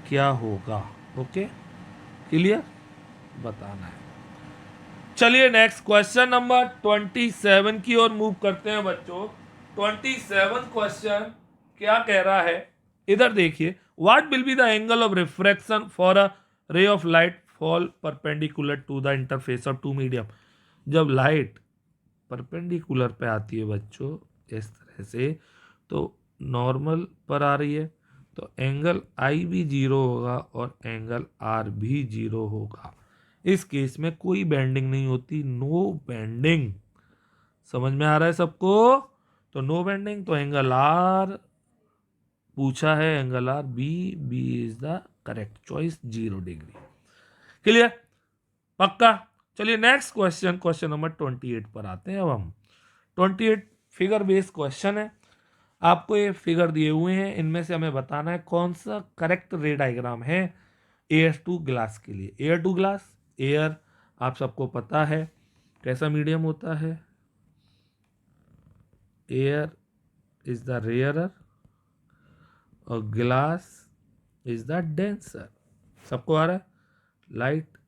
A: क्या होगा? ओके, क्लियर, बताना है। चलिए नेक्स्ट क्वेश्चन नंबर 27 की ओर मूव करते हैं बच्चों। 27 क्वेश्चन क्या कह रहा है, इधर देखिए। What will be the angle of refraction for a ray of light fall perpendicular to the interface of two medium. जब लाइट परपेंडिकुलर पे आती है बच्चों इस तरह से, तो नॉर्मल पर आ रही है, तो एंगल आई भी जीरो होगा और एंगल आर भी जीरो होगा। इस केस में कोई बेंडिंग नहीं होती, नो बेंडिंग। समझ में आ रहा है सबको? तो नो बेंडिंग, तो एंगल आर पूछा है, angle r b, b is the correct choice, 0 degree. Clear, पक्का। चलिए नेक्स्ट क्वेश्चन, क्वेश्चन नंबर 28 पर आते हैं अब हम। 28 फिगर बेस्ड क्वेश्चन है। आपको ये फिगर दिए हुए हैं, इनमें से हमें बताना है कौन सा करेक्ट रे डायग्राम है एयर टू ग्लास के लिए। एयर टू ग्लास, एयर आप सबको पता है कैसा मीडियम होता है, एयर इज द रेयरर और ग्लास इज द डेंसर। सबको आ रहा है? लाइट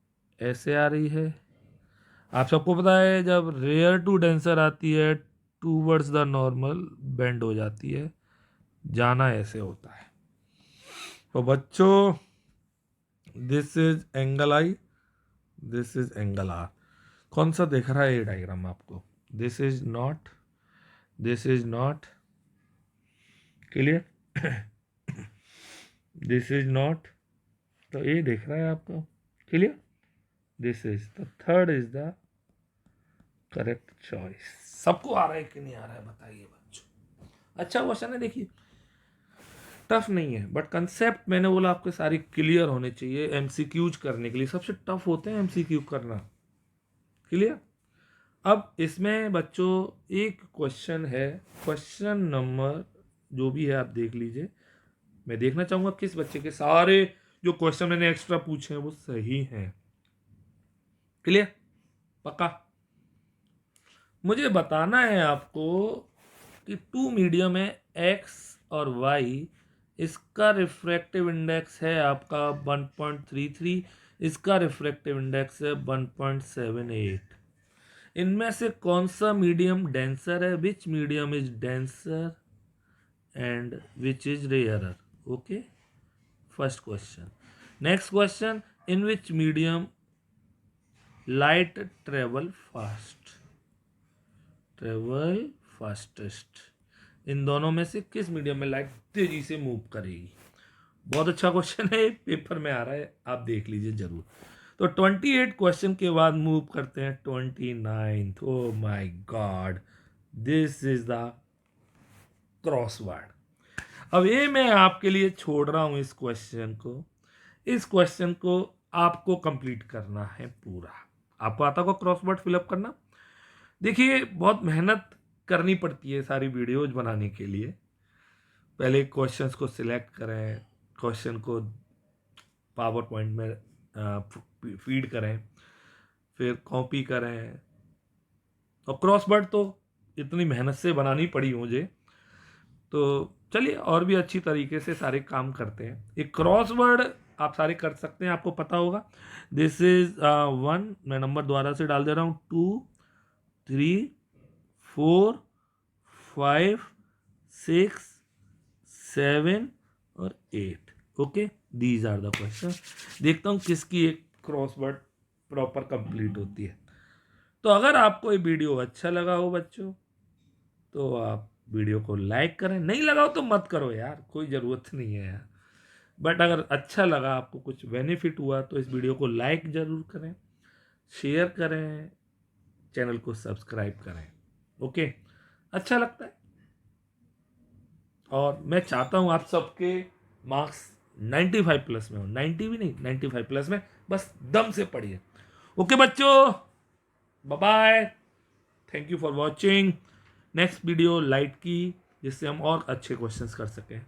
A: ऐसे आ रही है, आप सबको पता है जब रेयर टू डेंसर आती है टूवर्ड्स द नॉर्मल बेंड हो जाती है, जाना ऐसे होता है। तो बच्चों this is angle i, this is angle r. कौन सा दिख रहा है ये डायग्राम आपको? This is not, this is not, clear, this is not, तो ये दिख रहा है आपको, clear. This is the third is the correct choice. सबको आ रहा है कि नहीं आ रहा है बताइए बच्चों। अच्छा क्वेश्चन है, देखिए टफ नहीं है, बट कंसेप्ट मैंने बोला आपके सारी क्लियर होने चाहिए एमसीक्यूज करने के लिए। सबसे टफ होते हैं एमसीक्यू करना, क्लियर। अब इसमें बच्चों एक क्वेश्चन है, क्वेश्चन नंबर जो भी है आप देख लीजिए। मैं देखना चाहूंगा किस बच्चे के सारे जो क्वेश्चन मैंने एक्स्ट्रा पूछे हैं वो सही हैं। क्लियर? पक्का? मुझे बताना है आपको कि टू मीडियम है एक्स और वाई, इसका रिफ्रैक्टिव इंडेक्स है आपका 1.33, इसका रिफ्रैक्टिव इंडेक्स है 1.78। इनमें से कौन सा मीडियम डेंसर है? Which medium is denser and which is rarer? Okay, first question. Next question, in which medium light travel fastest? इन दोनों में से किस मीडियम में लाइट तेजी से मूव करेगी? बहुत अच्छा क्वेश्चन है, पेपर में आ रहा है, आप देख लीजिए जरूर। तो 28 क्वेश्चन के बाद मूव करते हैं 29th। Oh my God, this is the crossword. अब ये मैं आपके लिए छोड़ रहा हूं इस क्वेश्चन को आपको कंप्लीट करना है पूरा। आपको आता होगा क्रॉसवर्ड फिलअप करना? देखिए, बहुत मेहनत करनी पड़ती है सारी वीडियोज बनाने के लिए। पहले क्वेश्चंस को सिलेक्ट करें, क्वेश्चन को पावर पॉइंट में फीड करें, फिर कॉपी करें, और क्रॉसवर्ड तो इतनी मेहनत से बनानी पड़ी मुझे। तो चलिए और भी अच्छी तरीके से सारे काम करते हैं। एक क्रॉसवर्ड आप सारे कर सकते हैं, आपको पता होगा। दिस इज 1, मैं नंबर दोबारा से डाल दे रहा हूँ, 2, 3, 4, 5, 6, 7 और 8। Okay, these are the question. देखता हूँ किसकी एक क्रॉसवर्ड प्रॉपर कंप्लीट होती है। तो अगर आपको ये वीडियो अच्छा लगा हो बच्चों, तो आप वीडियो को लाइक करें। नहीं लगा हो तो मत करो यार, कोई ज़रूरत नहीं है यार। बट अगर अच्छा लगा, आपको कुछ बेनिफिट हुआ, तो इस वीडियो को लाइक ज़रूर करें, शेयर करें, चैनल को सब्सक्राइब करें। ओके, अच्छा लगता है। और मैं चाहता हूँ आप सबके मार्क्स 95 प्लस में हो, 90 भी नहीं, 95 प्लस में, बस दम से पढ़िए। ओके बच्चों, bye bye, thank you for watching. Next video light की, जिससे हम और अच्छे क्वेश्चंस कर सकें।